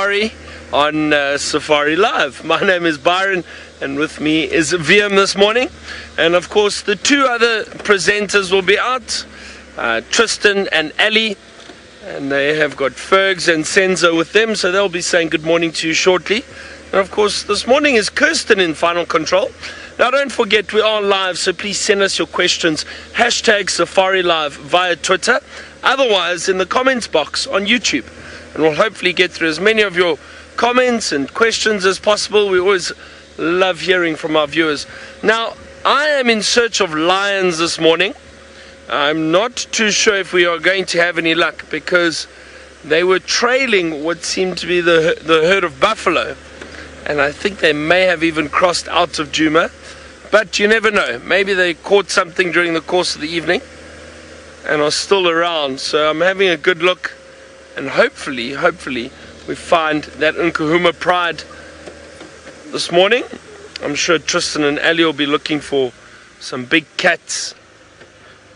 safari on Safari Live. My name is Byron, and with me is VM this morning. And of course, the two other presenters will be out, Tristan and Ali. And they have got Fergs and Senzo with them, so they'll be saying good morning to you shortly. And of course, this morning is Kirsten in final control. Now, don't forget, we are live, so please send us your questions. Hashtag Safari Live via Twitter. Otherwise, in the comments box on YouTube. And we'll hopefully get through as many of your comments and questions as possible. We always love hearing from our viewers. Now, I am in search of lions this morning. I'm not too sure if we are going to have any luck, because they were trailing what seemed to be the herd of buffalo, and I think they may have even crossed out of Djuma, but you never know. Maybe they caught something during the course of the evening and are still around. So I'm having a good look, and hopefully we find that Untitled Pride this morning. I'm sure Tristan and Ali will be looking for some big cats,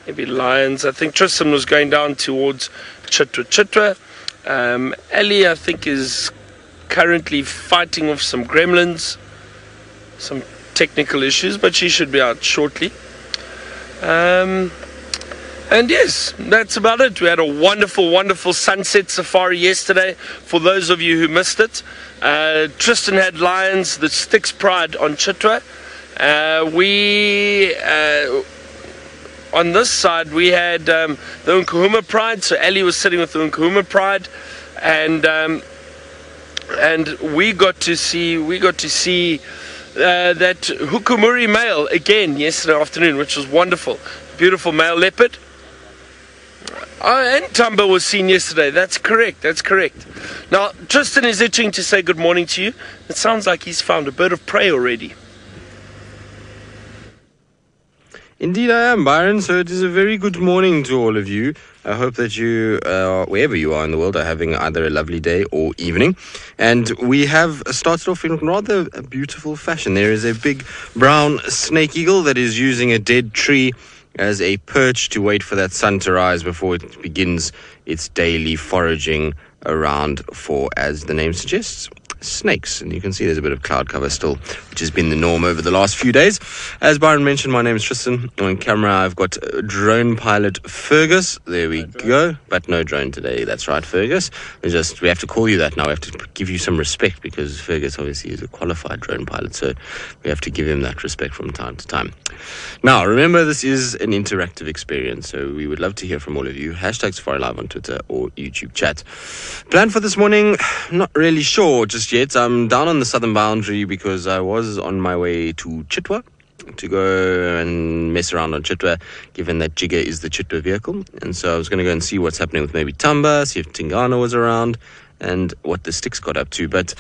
maybe lions. I think Tristan was going down towards Chitwa. Ali, I think, is currently fighting with some gremlins, some technical issues, but she should be out shortly. And yes, that's about it. We had a wonderful sunset safari yesterday. For those of you who missed it, Tristan had lions, the Styx Pride on Chitwa. On this side, we had the Untitled Pride, so Ali was sitting with the Untitled Pride, and we got to see that Hukumuri male again yesterday afternoon, which was wonderful. Beautiful male leopard. And Tumba was seen yesterday. That's correct. Now, Tristan is itching to say good morning to you. It sounds like he's found a bird of prey already. Indeed I am, Byron. So it is a very good morning to all of you. I hope that you, wherever you are in the world, are having either a lovely day or evening. And we have started off in rather a beautiful fashion. There is a big brown snake eagle that is using a dead tree as a perch to wait for that sun to rise before it begins its daily foraging around for, as the name suggests, snakes. And you can see there's a bit of cloud cover still, which has been the norm over the last few days. As Byron mentioned, my name is Tristan. On camera, I've got drone pilot Fergus. There we go. But no drone today. That's right, Fergus. We have to call you that now. We have to give you some respect, because Fergus obviously is a qualified drone pilot. So we have to give him that respect from time to time. Now, remember, this is an interactive experience, so we would love to hear from all of you. Hashtag Safari Live on Twitter or YouTube chat. Plan for this morning, not really sure just yet. I'm down on the southern boundary because I was on my way to Chitwa to go and mess around on Chitwa, given that Jigger is the Chitwa vehicle. And so I was going to go and see what's happening with maybe Tamba, see if Tingana was around, and what the Styx got up to. But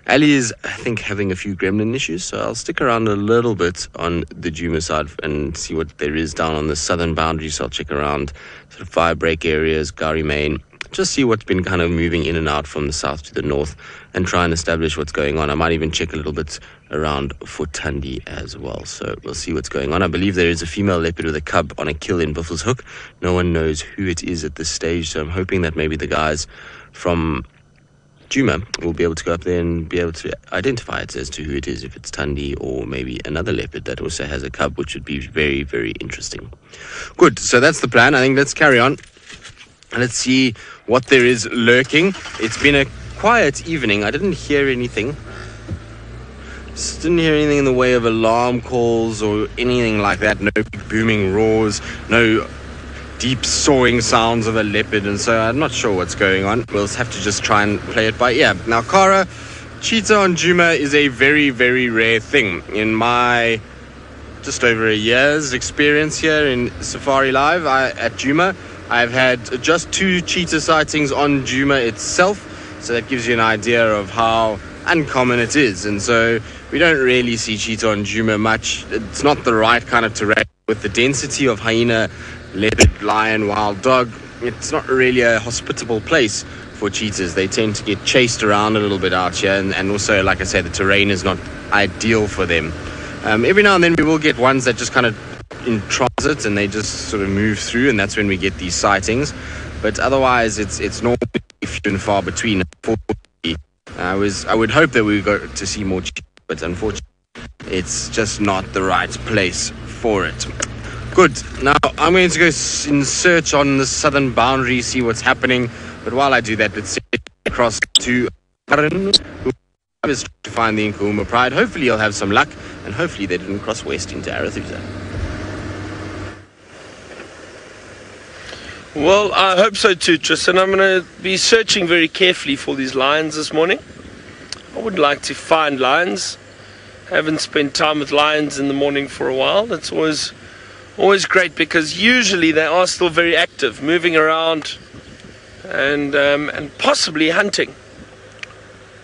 Ali is, I think, having a few gremlin issues, so I'll stick around a little bit on the Djuma side and see what there is down on the southern boundary. So I'll check around sort of fire break areas, Gari Main, just see what's been kind of moving in and out from the south to the north, and try and establish what's going on. I might even check a little bit around for Tundi as well. So we'll see what's going on. I believe there is a female leopard with a cub on a kill in Buffelshoek Hook. No one knows who it is at this stage, so I'm hoping that maybe the guys from Djuma will be able to go up there and be able to identify it as to who it is, if it's Tundi or maybe another leopard that also has a cub, which would be very, very interesting. Good, so that's the plan. I think let's carry on. Let's see what there is lurking. It's been a quiet evening. I didn't hear anything. Just didn't hear anything in the way of alarm calls or anything like that. No big booming roars, no deep sawing sounds of a leopard, and so I'm not sure what's going on. We'll have to just try and play it by ear. Now, Kara, cheetah on Djuma is a very, very rare thing. In my just over a year's experience here in Safari Live at Djuma, I've had just 2 cheetah sightings on Djuma itself, so that gives you an idea of how uncommon it is. And so we don't really see cheetah on Djuma much. It's not the right kind of terrain. With the density of hyena, leopard, lion, wild dog, it's not really a hospitable place for cheetahs. They tend to get chased around a little bit out here, and also, like I said, the terrain is not ideal for them. Every now and then we will get ones that just kind of in transit and they just sort of move through, and that's when we get these sightings. But otherwise it's normally few and far between. I would hope that we got to see more, but unfortunately, it's just not the right place for it. Good. Now I'm going to go in search on the southern boundary, see what's happening. But while I do that, let's head across to Aaron, who is to find the Djuma Pride. Hopefully he'll have some luck, and hopefully they didn't cross west into Arathusa. Well, I hope so too, Tristan. I'm going to be searching very carefully for these lions this morning. I would like to find lions. I haven't spent time with lions in the morning for a while. That's always great, because usually they are still very active, moving around and possibly hunting.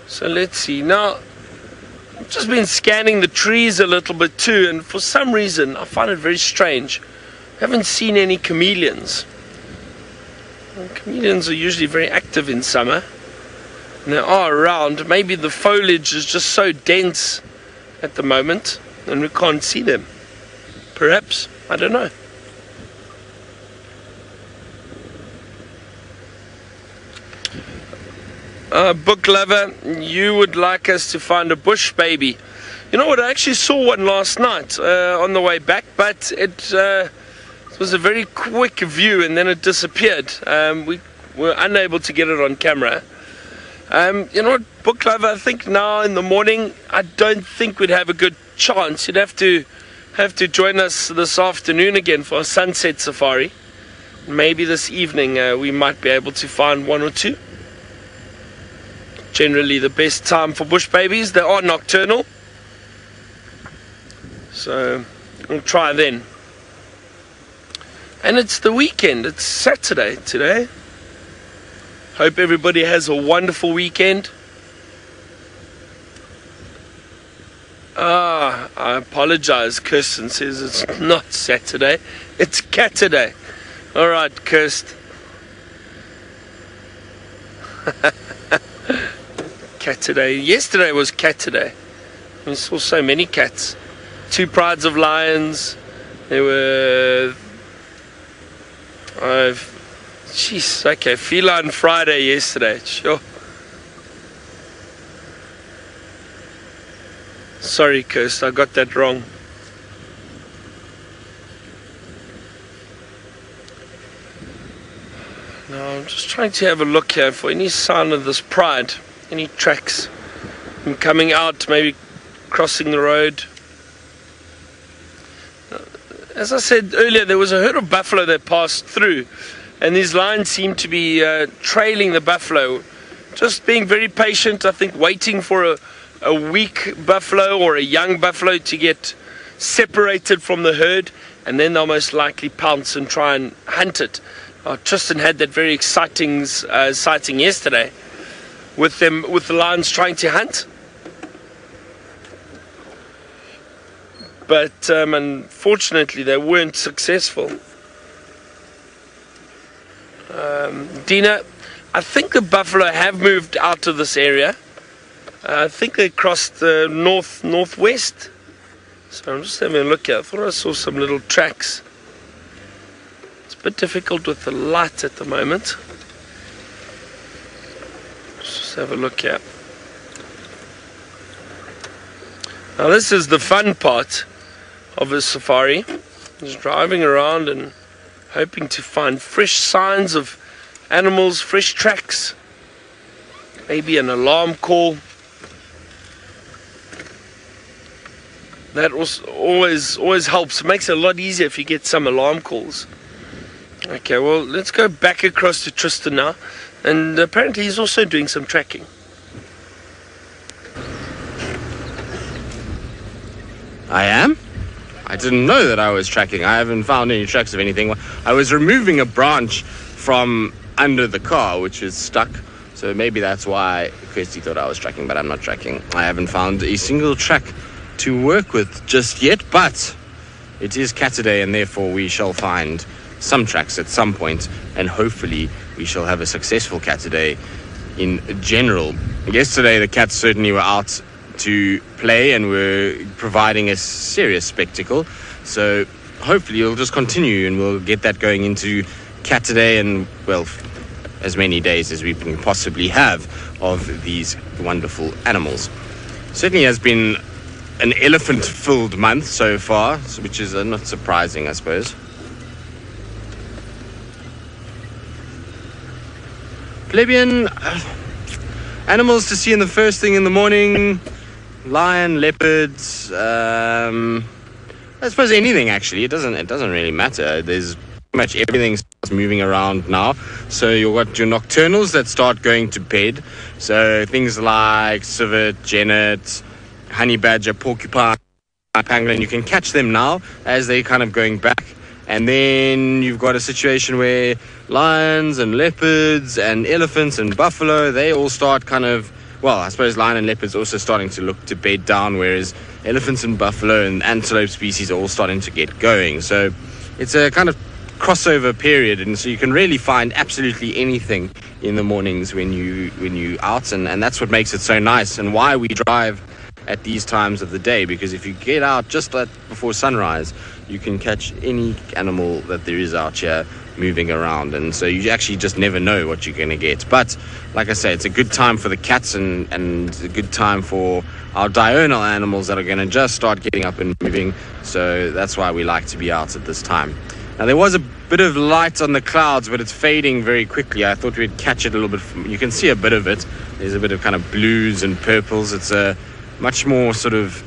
So let's see. Now, I've just been scanning the trees a little bit too, and for some reason I find it very strange. I haven't seen any chameleons. Well, chameleons are usually very active in summer, and they are around. Maybe the foliage is just so dense at the moment and we can't see them. Perhaps. I don't know. Book lover, you would like us to find a bush baby. You know what, I actually saw one last night on the way back, but it was a very quick view and then it disappeared. We were unable to get it on camera. You know what, book lover, I think now in the morning I don't think we'd have a good chance. You'd have to join us this afternoon again for a sunset safari. Maybe this evening we might be able to find one or two. Generally the best time for bush babies. They are nocturnal, so we'll try then. And it's the weekend. It's Saturday today. Hope everybody has a wonderful weekend. I apologize. Kirsten says it's not Saturday, it's Catterday. Alright, Kirst. Catterday. Yesterday was Catterday. We saw so many cats. 2 prides of lions. There were okay, Feline Friday yesterday. Sure. Sorry, Kirst, I got that wrong. Now I'm just trying to have a look here for any sign of this pride. Any tracks. I'm coming out, maybe crossing the road. As I said earlier, there was a herd of buffalo that passed through, and these lions seem to be trailing the buffalo, just being very patient, I think, waiting for a weak buffalo or a young buffalo to get separated from the herd, and then they'll most likely pounce and try and hunt it. Tristan had that very exciting sighting yesterday with the lions trying to hunt. But unfortunately they weren't successful. Dina, I think the buffalo have moved out of this area. I think they crossed the northwest. So I'm just having a look here. I thought I saw some little tracks. It's a bit difficult with the light at the moment. Let's just have a look here. Now this is the fun part of a safari, just driving around and hoping to find fresh signs of animals, fresh tracks, maybe an alarm call. That always helps. It makes it a lot easier if you get some alarm calls. Okay, well, let's go back across to Tristan now, and apparently he's also doing some tracking. I am? I didn't know that I was tracking. I haven't found any tracks of anything. I was removing a branch from under the car, which is stuck. So maybe that's why Kirsty thought I was tracking, but I'm not tracking. I haven't found a single track to work with just yet, but it is Catterday, and therefore we shall find some tracks at some point, and hopefully we shall have a successful Catterday in general. Yesterday the cats certainly were out to play and we're providing a serious spectacle, so hopefully it'll just continue and we'll get that going into Catterday, and well, as many days as we can possibly have of these wonderful animals. Certainly has been an elephant-filled month so far, which is not surprising, I suppose. Plebeian, animals to see in the first thing in the morning: lion, leopards, I suppose anything actually. It doesn't really matter. There's pretty much everything starts moving around now. So you've got your nocturnals that start going to bed. So things like civet, genet, honey badger, porcupine, pangolin, you can catch them now as they're kind of going back. And then you've got a situation where lions and leopards and elephants and buffalo, they all start kind of, well, I suppose lion and leopards also starting to look to bed down, whereas elephants and buffalo and antelope species are all starting to get going. So it's a kind of crossover period, and so you can really find absolutely anything in the mornings when you out, and that's what makes it so nice, and why we drive at these times of the day, because if you get out just before sunrise, you can catch any animal that there is out here moving around, and so you actually just never know what you're going to get. But like I say, it's a good time for the cats and a good time for our diurnal animals that are going to just start getting up and moving, so that's why we like to be out at this time. Now, there was a bit of light on the clouds, but it's fading very quickly. I thought we'd catch it a little bit. You can see a bit of it. There's a bit of kind of blues and purples. It's a much more sort of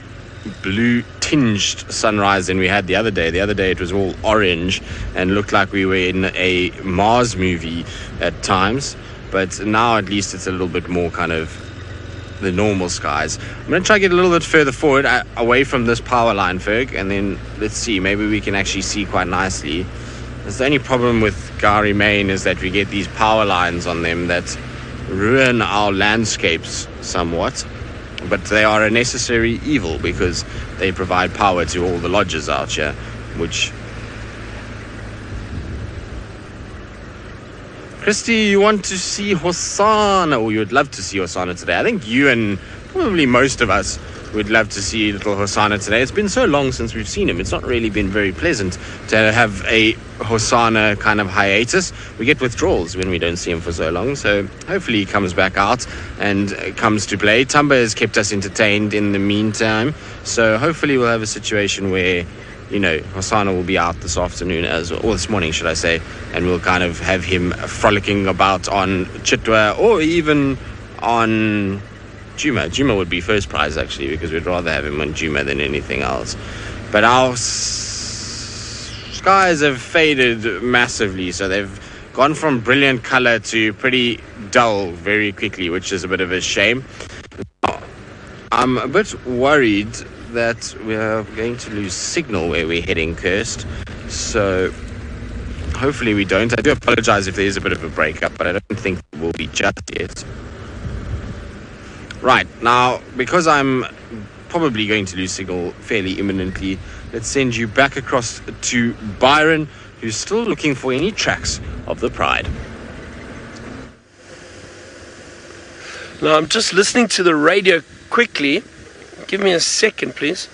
blue tinged sunrise than we had the other day. The other day it was all orange and looked like we were in a Mars movie at times, but now at least it's a little bit more kind of the normal skies. I'm going to try to get a little bit further forward away from this power line, Ferg, and then let's see, maybe we can actually see quite nicely. That's the only problem with Gari Main, is that we get these power lines on them that ruin our landscapes somewhat. But they are a necessary evil because they provide power to all the lodges out here, which... Christy, you want to see Hosanna, or you would love to see Hosanna today. I think you and probably most of us would love to see little Hosanna today. It's been so long since we've seen him. It's not really been very pleasant to have a Hosanna kind of hiatus. We get withdrawals when we don't see him for so long, so hopefully he comes back out and comes to play. Tumba has kept us entertained in the meantime, so hopefully we'll have a situation where, you know, Hosanna will be out this afternoon, or this morning, should I say, and we'll kind of have him frolicking about on Chitwa, or even on Djuma. Djuma would be first prize, actually, because we'd rather have him on Djuma than anything else. But our skies have faded massively, so they've gone from brilliant color to pretty dull very quickly, which is a bit of a shame. I'm a bit worried that we're going to lose signal where we're heading, Kirst. So hopefully we don't. I do apologize if there is a bit of a breakup, but I don't think it will be just yet. Right, now, because I'm probably going to lose signal fairly imminently, let's send you back across to Byron, who's still looking for any tracks of the Pride. Now, I'm just listening to the radio quickly. Give me a second, please.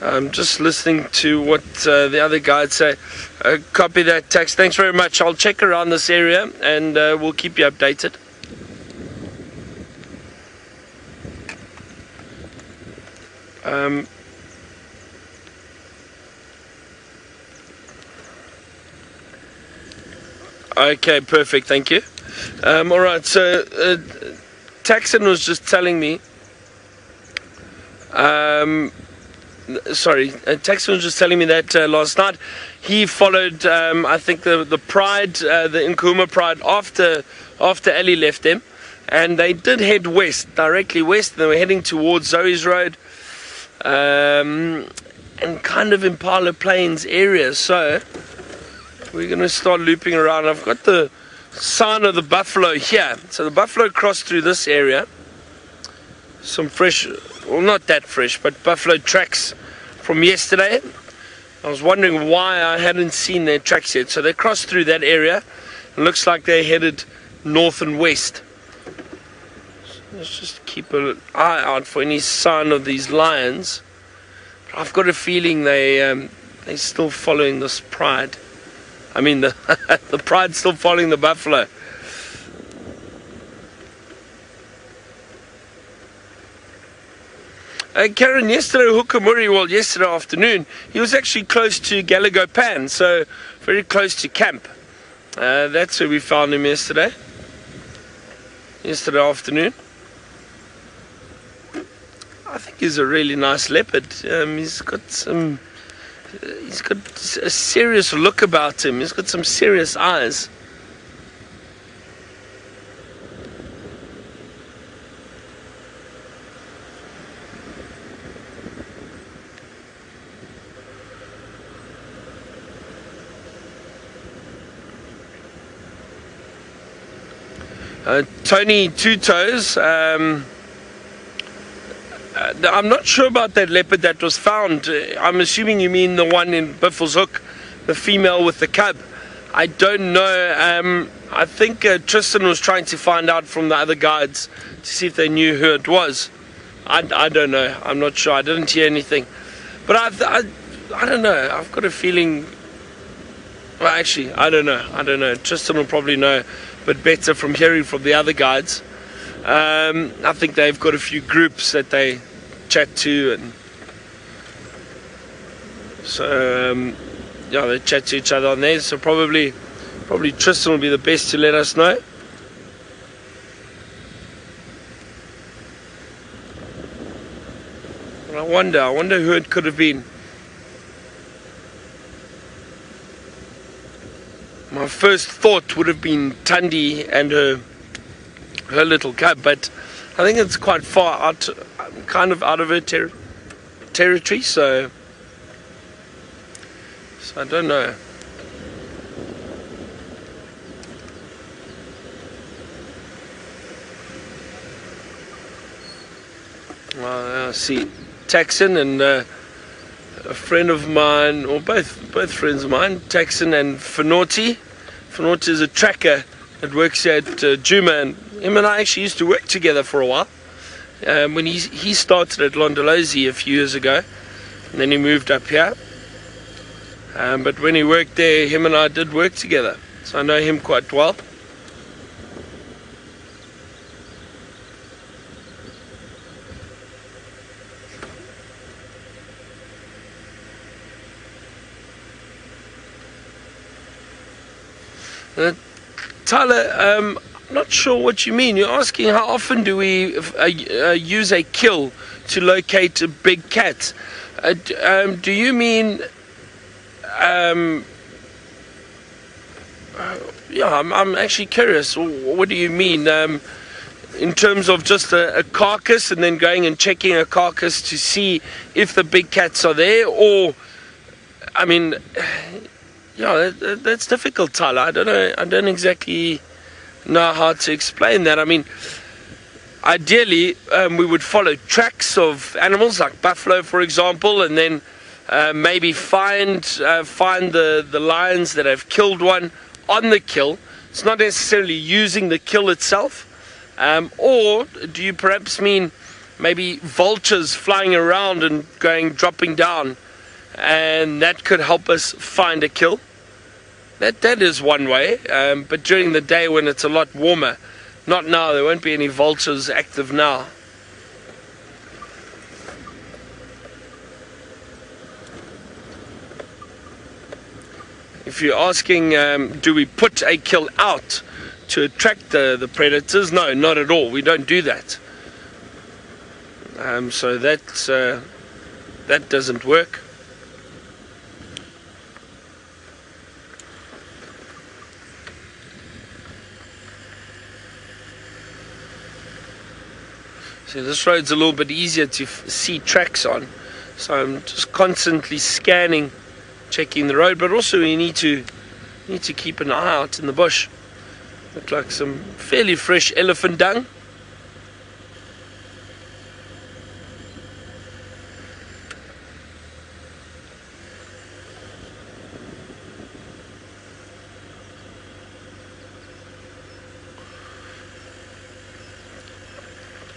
I'm just listening to what the other guys say. Copy that text. Thanks very much. I'll check around this area and we'll keep you updated. Okay, perfect. Thank you. All right, so Taxon was just telling me. Taxon was just telling me that last night he followed, I think the Pride, the Nkuhuma Pride, after Ali left them, and they did head west, directly west. They were heading towards Zoe's Road, and kind of Impala Plains area. So we're going to start looping around. I've got the sign of the buffalo here. So the buffalo crossed through this area. Some fresh, well, not that fresh, but buffalo tracks from yesterday. I was wondering why I hadn't seen their tracks yet. So they crossed through that area. It looks like they headed north and west. So let's just keep an eye out for any sign of these lions. But I've got a feeling they're still following this Pride. I mean, the, the Pride's still following the buffalo. Karen, yesterday, Hukamuri, well, yesterday afternoon, he was actually close to Galago Pan, so very close to camp. That's where we found him yesterday afternoon. I think he's a really nice leopard. He's got a serious look about him. He's got some serious eyes. Tony Two Toes, I'm not sure about that leopard that was found. I'm assuming you mean the one in Biffle's Hook, the female with the cub. I don't know. I think Tristan was trying to find out from the other guides to see if they knew who it was. I don't know. I'm not sure. I didn't hear anything. But I don't know. I've got a feeling... Well, actually, I don't know. Tristan will probably know, but better from hearing from the other guides. I think they've got a few groups that they chat to, and so yeah, they chat to each other on there. So probably Tristan will be the best to let us know. And I wonder who it could have been. My first thought would have been Tundi and her little cub, but I think it's quite far out, kind of out of her territory, so I don't know. Well, I see Taxon and a friend of mine, or both friends of mine, Taxon and Fenaughty. Fenaughty is a tracker that works here at Djuma, and him and I actually used to work together for a while. When he started at Londolozi a few years ago, and then he moved up here. But when he worked there, him and I did work together, so I know him quite well. Tyler, I'm not sure what you mean. You're asking how often do we use a kill to locate a big cat. Do you mean... yeah, I'm actually curious. What do you mean? In terms of just a carcass and then going and checking a carcass to see if the big cats are there? Or, I mean... Yeah, that's difficult, Tyler. I don't exactly know how to explain that. I mean, ideally, we would follow tracks of animals like buffalo, for example, and then maybe find the lions that have killed one on the kill. It's not necessarily using the kill itself. Or do you perhaps mean maybe vultures flying around and dropping down? And that could help us find a kill. That is one way, but during the day when it's a lot warmer, not now. There won't be any vultures active now. If you're asking, do we put a kill out to attract the predators? No, not at all. We don't do that. So that doesn't work. So this road's a little bit easier to see tracks on, so I'm just constantly scanning, checking the road. But also you need to keep an eye out in the bush. Look like some fairly fresh elephant dung.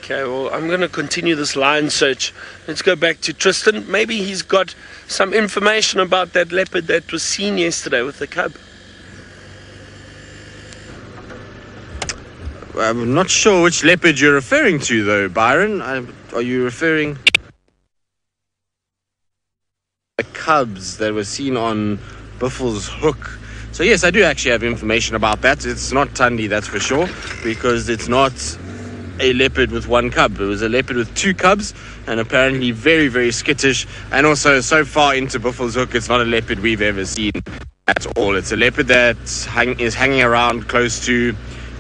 Okay, well, I'm going to continue this lion search. Let's go back to Tristan. Maybe he's got some information about that leopard that was seen yesterday with the cub. I'm not sure which leopard you're referring to, though, Byron. Are you referring the cubs that were seen on Buffle's Hook? So yes, I do actually have information about that. It's not Tundi, that's for sure, because it's not a leopard with one cub. It was a leopard with two cubs, and apparently very, very skittish. And also, so far into Buffle's Hook, it's not a leopard we've ever seen at all. It's a leopard that is hanging around close to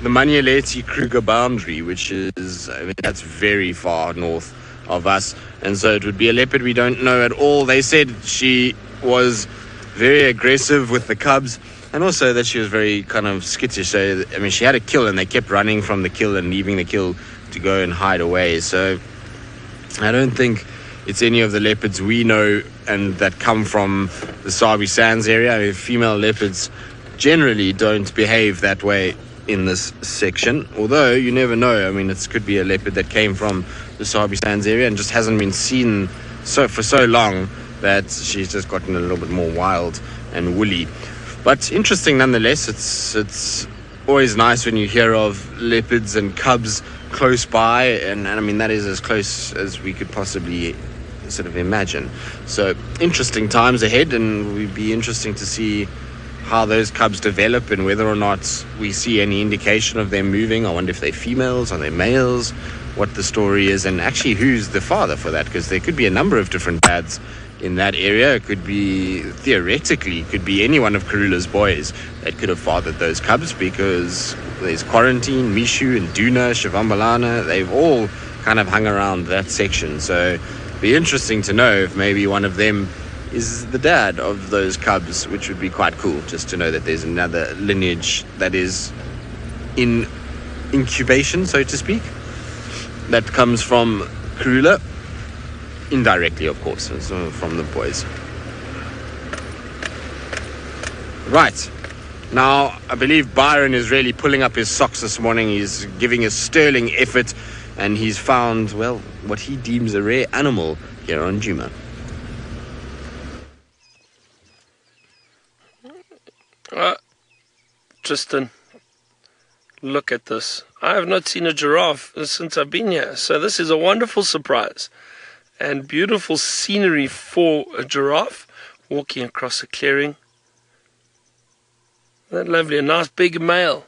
the Manialeti Kruger boundary, which is, that's very far north of us. And so it would be a leopard we don't know at all. They said she was very aggressive with the cubs, and also that she was very kind of skittish. So, she had a kill, and they kept running from the kill and leaving the kill to go and hide away. So I don't think it's any of the leopards we know and that come from the Sabi Sands area. Female leopards generally don't behave that way in this section, although you never know. It could be a leopard that came from the Sabi Sands area and just hasn't been seen for so long that she's just gotten a little bit more wild and woolly. But interesting nonetheless. It's always nice when you hear of leopards and cubs close by, and that is as close as we could possibly sort of imagine. So interesting times ahead, and it would be interesting to see how those cubs develop and whether or not we see any indication of them moving. I wonder if they're females, are they males, what the story is, and actually who's the father for that, because there could be a number of different dads in that area. It could be, theoretically, could be any one of Karula's boys that could have fathered those cubs, because there's Quarantine, Mishu, and Duna, Shivambalana. They've all kind of hung around that section. So it'd be interesting to know if maybe one of them is the dad of those cubs, which would be quite cool, just to know that there's another lineage that is in incubation, so to speak, that comes from Karula. Indirectly, of course, from the boys. Right. Now, I believe Byron is really pulling up his socks this morning. He's giving a sterling effort, and he's found, well, what he deems a rare animal here on Djuma. Tristan, look at this. I have not seen a giraffe since I've been here, so this is a wonderful surprise. And beautiful scenery for a giraffe walking across a clearing. Isn't that lovely? A nice big male.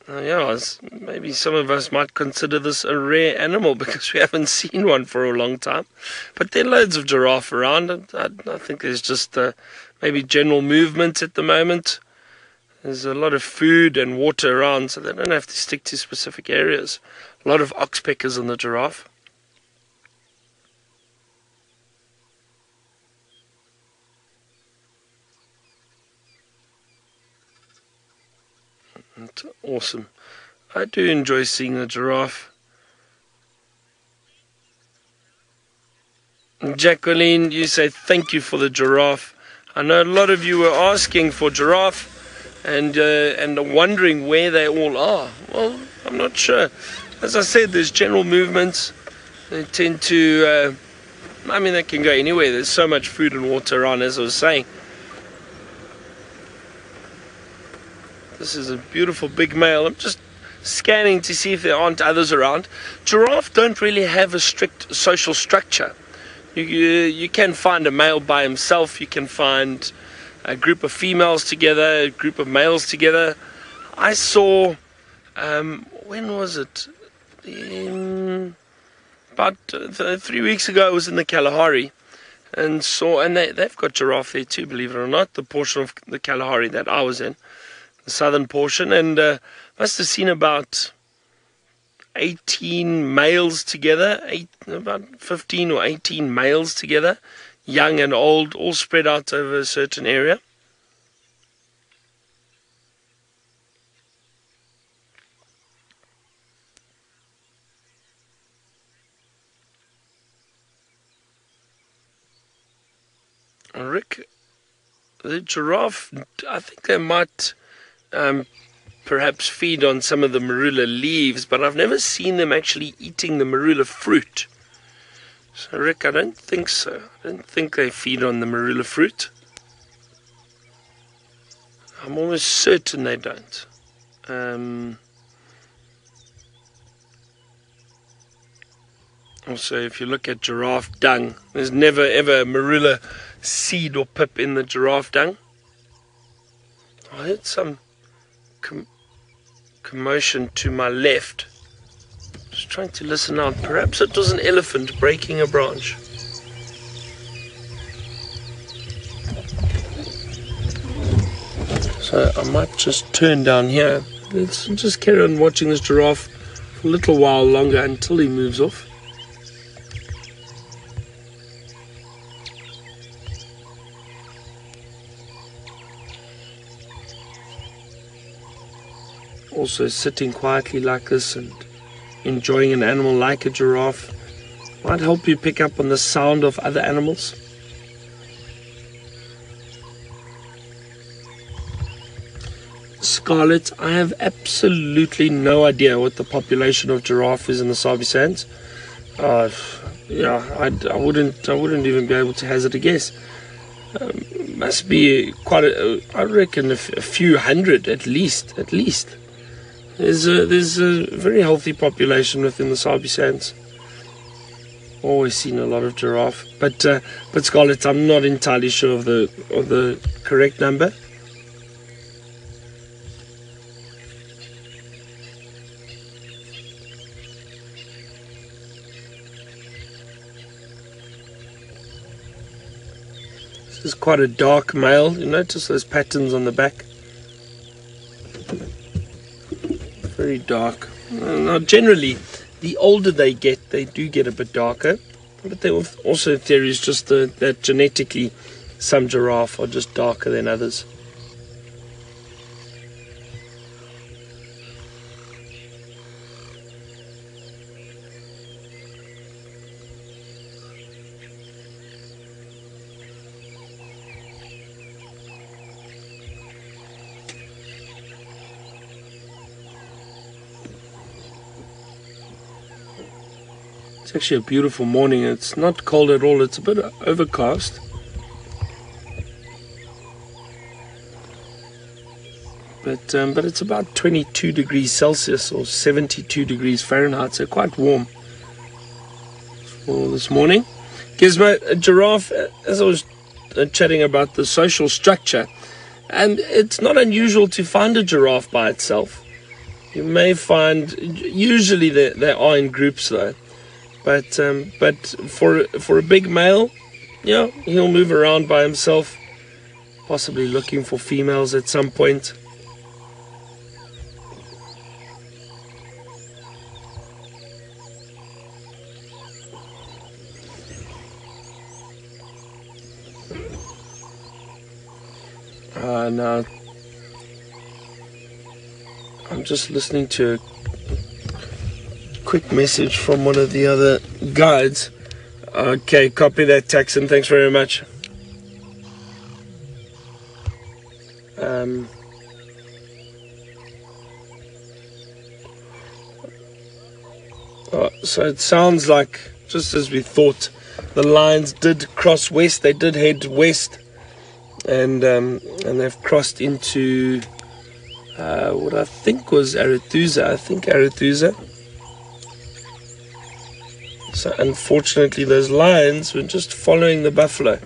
Maybe some of us might consider this a rare animal because we haven't seen one for a long time. But there are loads of giraffe around. I think there's just maybe general movement at the moment. There's a lot of food and water around, so they don't have to stick to specific areas. A lot of oxpeckers on the giraffe. It's awesome. I do enjoy seeing the giraffe. Jacqueline, you say thank you for the giraffe. I know a lot of you were asking for giraffe and wondering where they all are. Well, I'm not sure. As I said, there's general movements. They tend to, they can go anywhere. There's so much food and water around, as I was saying. This is a beautiful big male. I'm just scanning to see if there aren't others around. Giraffe don't really have a strict social structure. You can find a male by himself. You can find a group of females together, a group of males together. I saw, when was it? About 3 weeks ago, I was in the Kalahari and they've got giraffe there too, believe it or not, the portion of the Kalahari that I was in, the southern portion, and must have seen about 18 males together, about 15 or 18 males together, young and old, all spread out over a certain area. Rick, the giraffe, I think they might perhaps feed on some of the marula leaves, but I've never seen them actually eating the marula fruit. So Rick, I don't think so. I don't think they feed on the marula fruit. I'm almost certain they don't. Also, if you look at giraffe dung, there's never ever a marula seed or pip in the giraffe dung. I heard some commotion to my left. Just trying to listen out. Perhaps it was an elephant breaking a branch. So I might just turn down here. Let's just carry on watching this giraffe for a little while longer until he moves off. Also sitting quietly like this and enjoying an animal like a giraffe might help you pick up on the sound of other animals. Scarlet, I have absolutely no idea what the population of giraffe is in the Sabi Sands. I wouldn't even be able to hazard a guess. Must be quite I reckon a few hundred at least. There's a very healthy population within the Sabi Sands. Always seen a lot of giraffe, but Scarlet, I'm not entirely sure of the correct number. This is quite a dark male. You notice those patterns on the back. Very dark. Now, generally, the older they get, they do get a bit darker. But there are also theories just that genetically some giraffe are just darker than others. It's actually a beautiful morning. It's not cold at all. It's a bit overcast. But it's about 22 degrees Celsius or 72 degrees Fahrenheit, so quite warm for this morning. Gizmo, a giraffe, as I was chatting about the social structure, and it's not unusual to find a giraffe by itself. You may find, usually they are in groups though. But for a big male, yeah, he'll move around by himself, possibly looking for females at some point. Now I'm just listening to a quick message from one of the other guides. Okay, copy that, Taxon. Thanks very much. So it sounds like, just as we thought, the lines did cross west. They did head west, and they've crossed into what I think was Arethusa. So unfortunately those lions were just following the buffalo.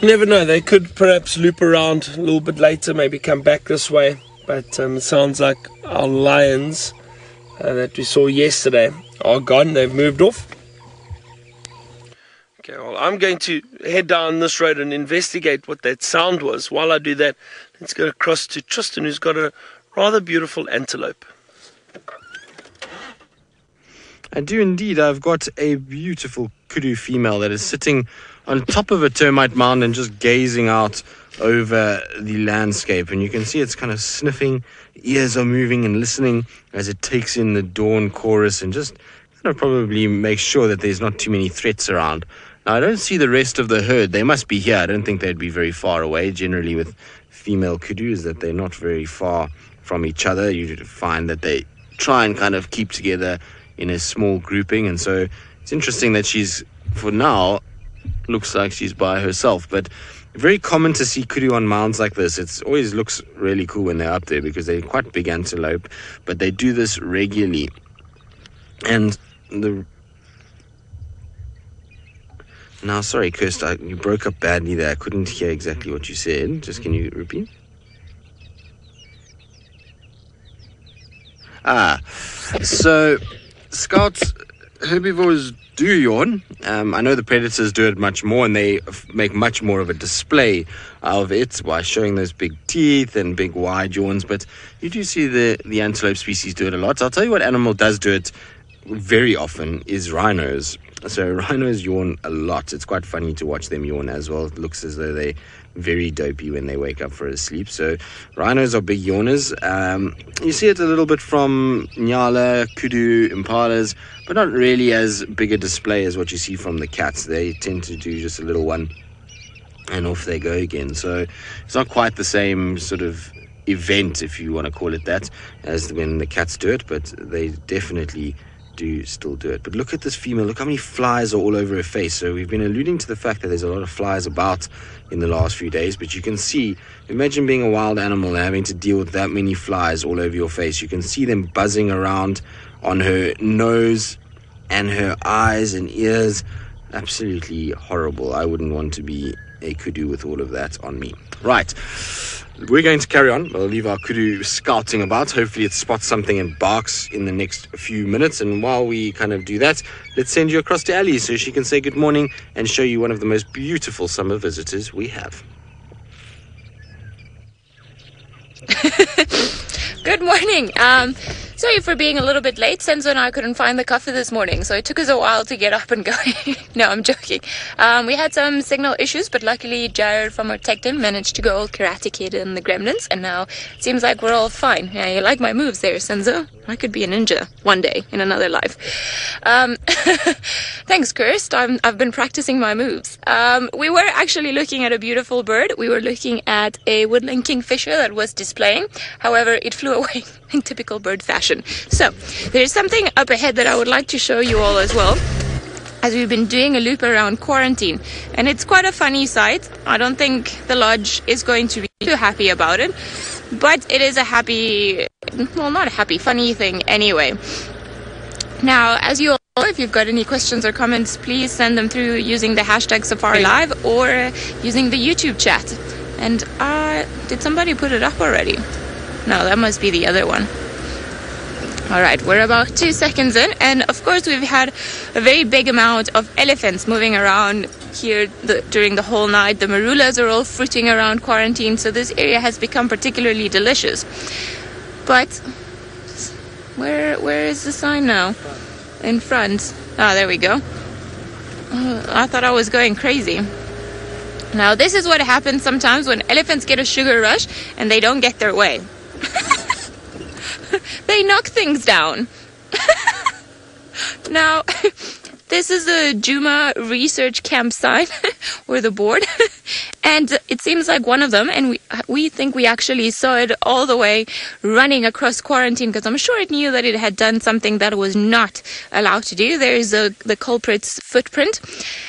You never know, they could perhaps loop around a little bit later, maybe come back this way. But it sounds like our lions that we saw yesterday are gone. They've moved off. Okay, well, I'm going to head down this road and investigate what that sound was. While I do that, let's go across to Tristan, who's got a rather beautiful antelope. I do indeed. I've got a beautiful kudu female that is sitting on top of a termite mound and just gazing out over the landscape. And you can see it's kind of sniffing, ears are moving and listening as it takes in the dawn chorus and just kind of probably makes sure that there's not too many threats around. Now, I don't see the rest of the herd. They must be here. I don't think they'd be very far away. Generally with female kudus, that they're not very far from each other. You find that they try and kind of keep together in a small grouping, and so it's interesting that she's, for now, looks like she's by herself. But very common to see kudu on mounds like this. It always looks really cool when they're up there because they're quite big antelope, but they do this regularly. And now, sorry, Kirst, you broke up badly there. I couldn't hear exactly what you said. Just can you repeat? So scouts, herbivores do yawn. I know the predators do it much more, and they make much more of a display of it by showing those big teeth and big wide yawns. But you do see the antelope species do it a lot. So I'll tell you what animal does do it very often is rhinos. So rhinos yawn a lot. It's quite funny to watch them yawn as well. It looks as though they're very dopey when they wake up for a sleep. So rhinos are big yawners. You see it a little bit from nyala, kudu, impalas, but not really as big a display as what you see from the cats. They tend to do just a little one and off they go again. So it's not quite the same sort of event, if you want to call it that, as when the cats do it, but they definitely do still do it. But look at this female. Look how many flies are all over her face. So we've been alluding to the fact that there's a lot of flies about in the last few days, but you can see, imagine being a wild animal and having to deal with that many flies all over your face. You can see them buzzing around on her nose and her eyes and ears. Absolutely horrible. I wouldn't want to be a kudu with all of that on me. Right, we're going to carry on. We'll leave our kudu scouting about. Hopefully it spots something and barks in the next few minutes. And while we kind of do that, let's send you across to Ali so she can say good morning and show you one of the most beautiful summer visitors we have. Good morning. Sorry for being a little bit late. Senzo and I couldn't find the coffee this morning, so it took us a while to get up and going. No, I'm joking. We had some signal issues, but luckily Jared from our tech team managed to go all karate kid in the gremlins, and now it seems like we're all fine. Yeah, you like my moves there, Senzo? I could be a ninja one day in another life. Thanks, Kirst. I've been practicing my moves. We were actually looking at a beautiful bird. We were looking at a woodland kingfisher that was displaying. However, it flew away in typical bird fashion. So, there's something up ahead that I would like to show you all as well, as we've been doing a loop around quarantine. And it's quite a funny sight. I don't think the lodge is going to be too happy about it, but it is a happy, well, not a happy, funny thing anyway. Now, as you all know, if you've got any questions or comments, please send them through using the hashtag Safari Live or using the YouTube chat. And did somebody put it up already? No, that must be the other one. All right, we're about 2 seconds in, and of course we've had a very big amount of elephants moving around here during the whole night. The marulas are all fruiting around quarantine, so this area has become particularly delicious. But where is the sign now? In front. Ah, there we go. Oh, I thought I was going crazy. Now, this is what happens sometimes when elephants get a sugar rush and they don't get their way. They knock things down. Now, this is the Djuma research campsite, or the board, and it seems like one of them, and we think we actually saw it all the way running across quarantine, because I'm sure it knew that it had done something that it was not allowed to do. There is the culprit's footprint,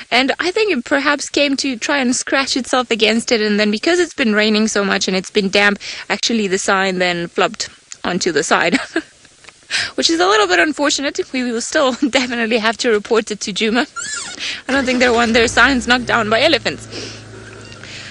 and I think it perhaps came to try and scratch itself against it, and then because it's been raining so much and it's been damp, actually the sign then flopped onto the side. Which is a little bit unfortunate. We will still definitely have to report it to Djuma. I don't think they want their signs knocked down by elephants.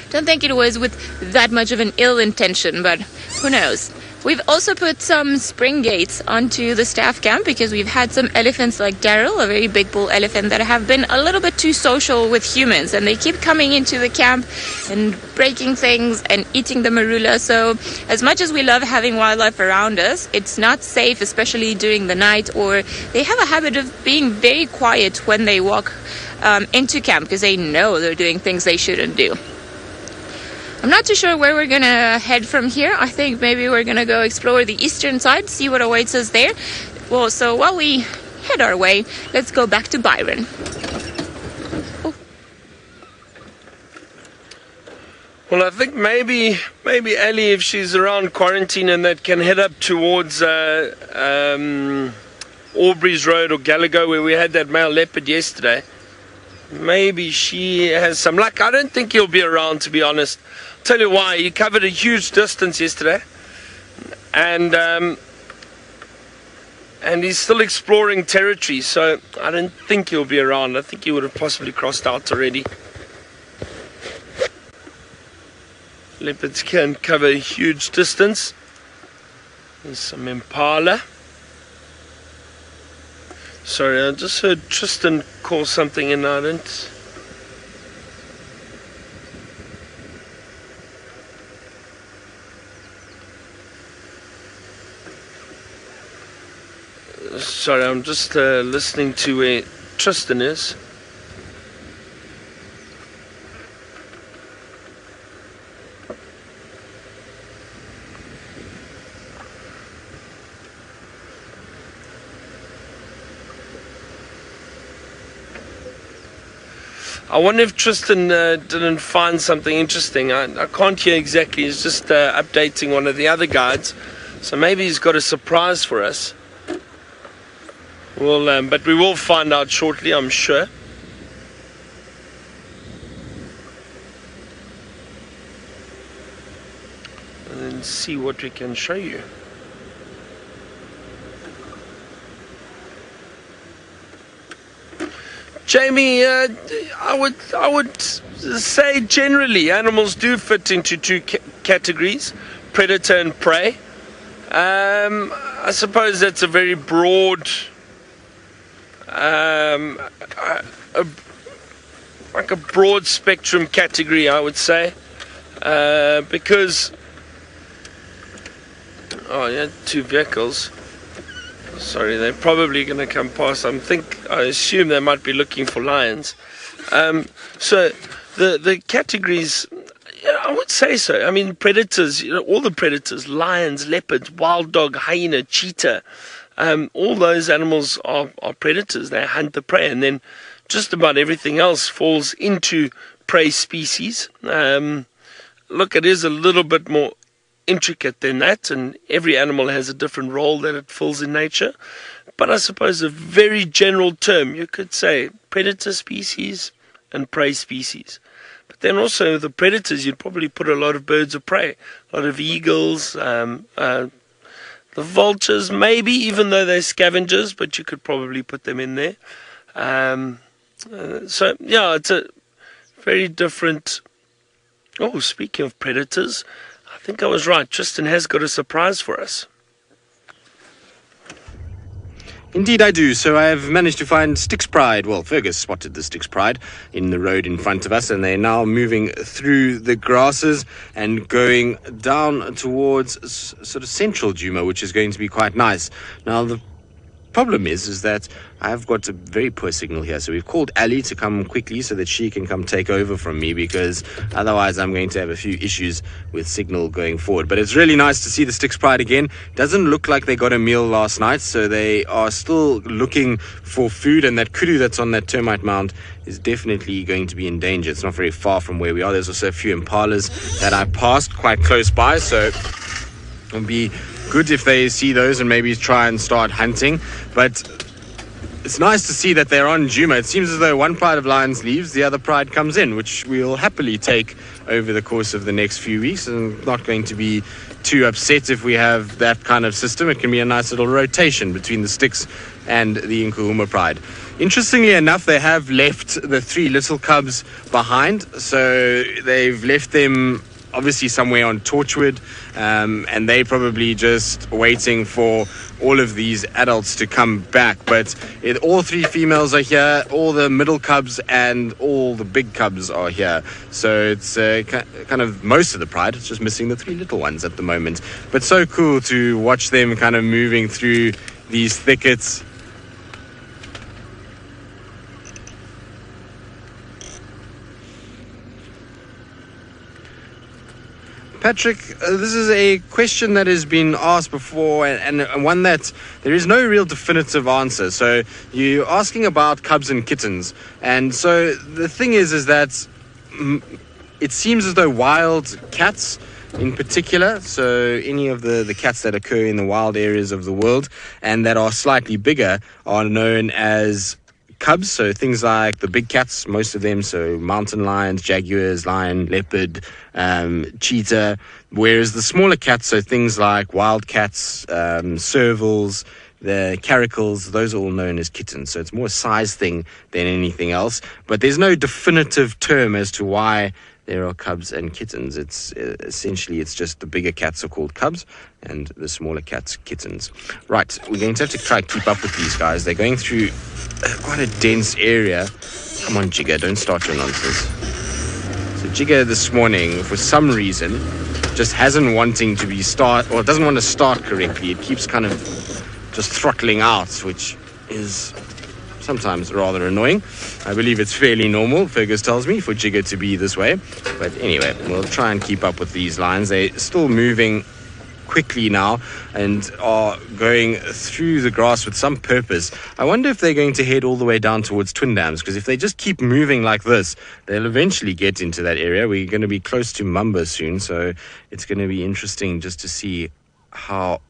Don't think it was with that much of an ill intention, but who knows. We've also put some spring gates onto the staff camp because we've had some elephants like Daryl, a very big bull elephant, that have been a little bit too social with humans, and they keep coming into the camp and breaking things and eating the marula. So as much as we love having wildlife around us, it's not safe, especially during the night, or they have a habit of being very quiet when they walk into camp because they know they're doing things they shouldn't do. I'm not too sure where we're gonna head from here. I think maybe we're gonna go explore the eastern side, see what awaits us there. Well, so while we head our way, let's go back to Byron. Oh. Well, I think maybe Ellie, if she's around quarantine and that, can head up towards Aubrey's Road or Gallagher, where we had that male leopard yesterday. maybe she has some luck. I don't think he'll be around, to be honest. I'll tell you why. He covered a huge distance yesterday, and he's still exploring territory, so I don't think he'll be around. I think he would have possibly crossed out already. Leopards can cover a huge distance. There's some impala. Sorry, I just heard Tristan call something in. I didn't. Sorry, I'm just listening to where Tristan is. I wonder if Tristan didn't find something interesting. I can't hear exactly. He's just updating one of the other guides. So maybe he's got a surprise for us. Well, but we will find out shortly, I'm sure. And then see what we can show you. Jamie, I would say generally animals do fit into two categories, predator and prey. I suppose that's a very broad, like a broad spectrum category, I would say, because oh yeah, two vehicles. Sorry, they're probably going to come past. I assume they might be looking for lions. So the categories, yeah, I would say so. I mean, predators, all the predators, lions, leopards, wild dog, hyena, cheetah, all those animals are predators. They hunt the prey, and then just about everything else falls into prey species. Look, it is a little bit more intricate than that, and every animal has a different role that it fills in nature. But I suppose a very general term, you could say predator species and prey species. But then also the predators, you'd probably put a lot of birds of prey, a lot of eagles, the vultures, maybe, even though they're scavengers, but you could probably put them in there. So yeah, it's a very different. Oh, speaking of predators, I think I was right. Tristan has got a surprise for us. Indeed I do. So I have managed to find Styx Pride. Well, Fergus spotted the Styx Pride in the road in front of us, and they're now moving through the grasses and going down towards sort of central Djuma, which is going to be quite nice. Now, the problem is that I've got a very poor signal here, so we've called Ali to come quickly so that she can come take over from me, because otherwise I'm going to have a few issues with signal going forward. But it's really nice to see the Styx Pride again. Doesn't look like they got a meal last night, so they are still looking for food, and that kudu that's on that termite mound is definitely going to be in danger. It's not very far from where we are. There's also a few impalas that I passed quite close by, so it'll be good if they see those and maybe try and start hunting. But it's nice to see that they're on Djuma. It seems as though one pride of lions leaves, the other pride comes in, which we'll happily take over the course of the next few weeks, and not going to be too upset if we have that kind of system. It can be a nice little rotation between the Styx and the Nkuhuma pride. Interestingly enough, they have left the three little cubs behind, so they've left them obviously somewhere on Torchwood, and they probably just waiting for all of these adults to come back. But all three females are here, all the middle cubs and all the big cubs are here, so it's kind of most of the pride. It's just missing the three little ones at the moment. But so cool to watch them kind of moving through these thickets. Patrick, this is a question that has been asked before, and one that there is no real definitive answer. So you're asking about cubs and kittens, and so the thing is that it seems as though wild cats in particular, so any of the cats that occur in the wild areas of the world and that are slightly bigger, are known as cubs, so things like the big cats, most of them, so mountain lions, jaguars, lion, leopard, cheetah, whereas the smaller cats, so things like wild cats, servals, the caracals, those are all known as kittens. So it's more a size thing than anything else. But there's no definitive term as to why there are cubs and kittens. It's essentially, it's just the bigger cats are called cubs and the smaller cats kittens. Right, we're going to have to try to keep up with these guys. They're going through quite a dense area. Come on, Jigger, don't start your nonsense. So Jigger this morning, for some reason, just hasn't wanting to be or doesn't want to start correctly. It keeps kind of just throttling out, which is sometimes rather annoying. I believe it's fairly normal, Fergus tells me, for Jigger to be this way. But anyway, we'll try and keep up with these lions. They're still moving quickly now and are going through the grass with some purpose. I wonder if they're going to head all the way down towards Twin Dams, because if they just keep moving like this, they'll eventually get into that area. We're going to be close to Mumba soon, so it's going to be interesting just to see how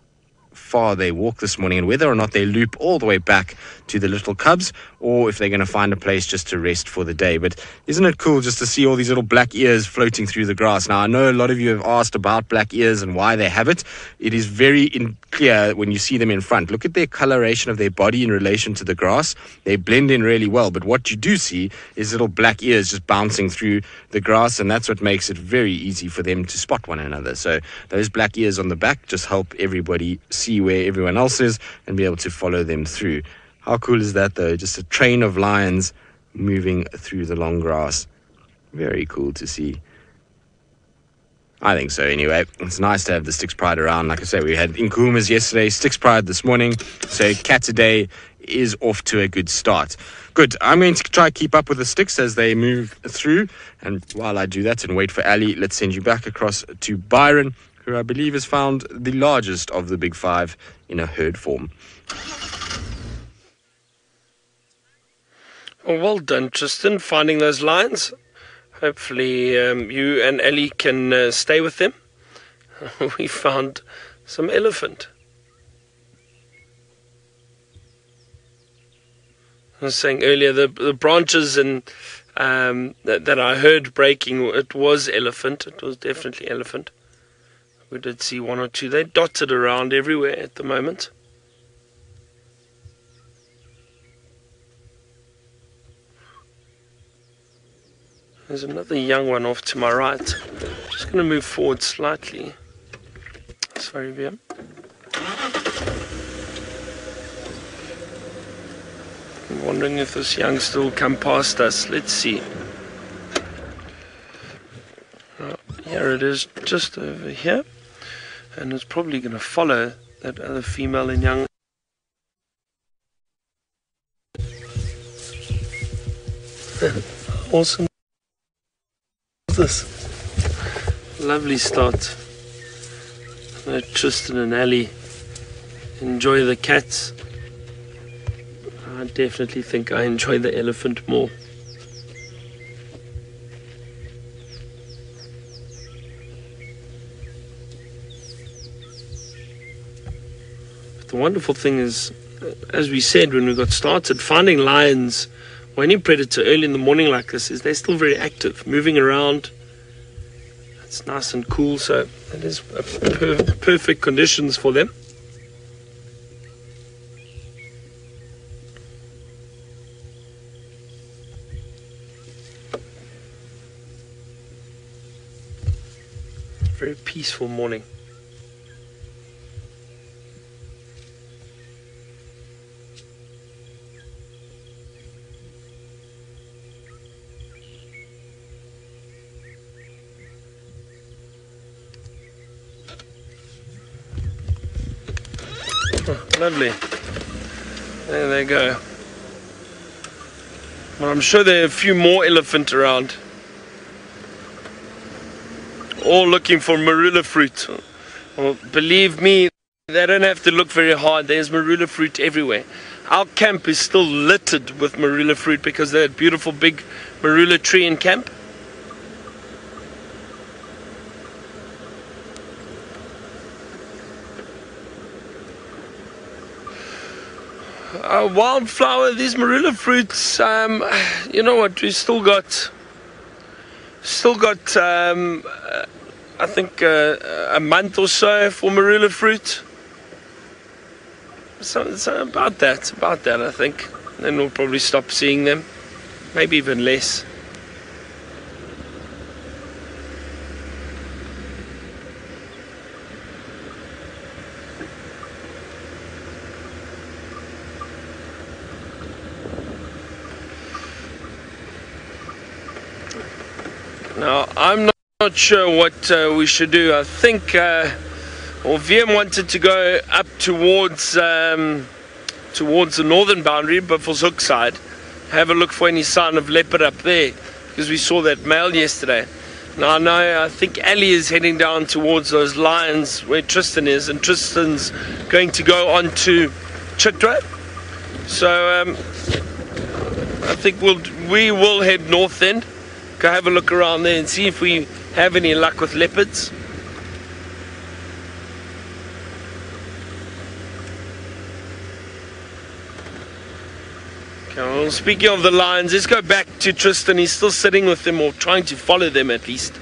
far they walk this morning and whether or not they loop all the way back to the little cubs or if they're going to find a place just to rest for the day. But isn't it cool just to see all these little black ears floating through the grass? Now, I know a lot of you have asked about black ears and why they have it. It is very clear when you see them in front. Look at their coloration of their body in relation to the grass. They blend in really well, but what you do see is little black ears just bouncing through the grass, and that's what makes it very easy for them to spot one another. So those black ears on the back just help everybody see where everyone else is and be able to follow them through. How cool is that, though? Just a train of lions moving through the long grass. Very cool to see. I think so, anyway. It's nice to have the Styx Pride around. Like I say, we had Nkuhumas yesterday, Styx Pride this morning. So Cat today is off to a good start. Good. I'm going to try to keep up with the Styx as they move through. And while I do that and wait for Ali, let's send you back across to Byron, who I believe has found the largest of the big five in a herd form. Well done, Tristan, finding those lions. Hopefully you and Ellie can stay with them. We found some elephant. I was saying earlier, the branches and that I heard breaking, it was elephant. It was definitely elephant. We did see one or two. They're dotted around everywhere at the moment. There's another young one off to my right. Just going to move forward slightly. Sorry, Via. I'm wondering if this youngster will come past us. Let's see. Here it is, just over here. And it's probably going to follow that other female and young. Awesome. This lovely start. Tristan and Ali enjoy the cats. I definitely think I enjoy the elephant more. But the wonderful thing is, as we said when we got started, finding lions or any predator early in the morning like this is they're still very active, moving around. It's nice and cool, so it is perfect conditions for them. Very peaceful morning. Lovely. There they go. Well, I'm sure there are a few more elephant around. All looking for marula fruit. Well, believe me, they don't have to look very hard. There's marula fruit everywhere. Our camp is still littered with marula fruit because there's a beautiful big marula tree in camp. Wildflower, these marula fruits, you know what, we've still got I think a month or so for marula fruit. So about that I think. Then we'll probably stop seeing them, maybe even less. Now, I'm not sure what we should do. I think VM wanted to go up towards the northern boundary, Buffelshoek side, have a look for any sign of leopard up there, because we saw that male yesterday. Now, I think Ali is heading down towards those lions where Tristan is, and Tristan's going to go on to Chitwa. So I think we will head north then. Go have a look around there and see if we have any luck with leopards. Okay, well, speaking of the lions, let's go back to Tristan. He's still sitting with them, or trying to follow them at least.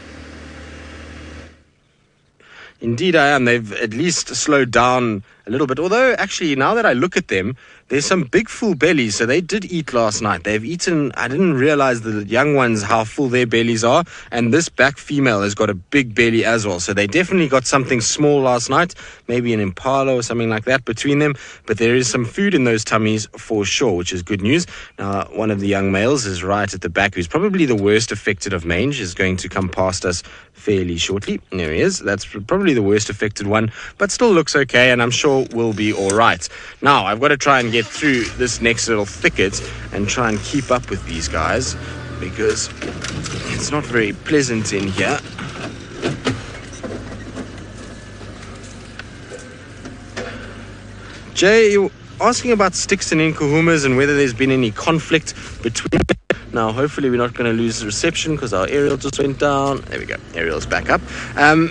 Indeed, I am. They've at least slowed down a little bit. Although, actually, now that I look at them, there's some big full bellies. So they did eat last night. They've eaten, I didn't realize the young ones, how full their bellies are. And this back female has got a big belly as well. So they definitely got something small last night. Maybe an impala or something like that between them. But there is some food in those tummies for sure, which is good news. Now, one of the young males is right at the back, who's probably the worst affected of mange, is going to come past us fairly shortly. There he is. That's probably the worst affected one, but still looks okay, and I'm sure will be all right. Now, I've got to try and get through this next little thicket and try and keep up with these guys, because it's not very pleasant in here. Jay, you're asking about Styx and Nkuhumas and whether there's been any conflict between them. Now, hopefully we're not going to lose reception because our aerial just went down. There we go. Aerial's back up.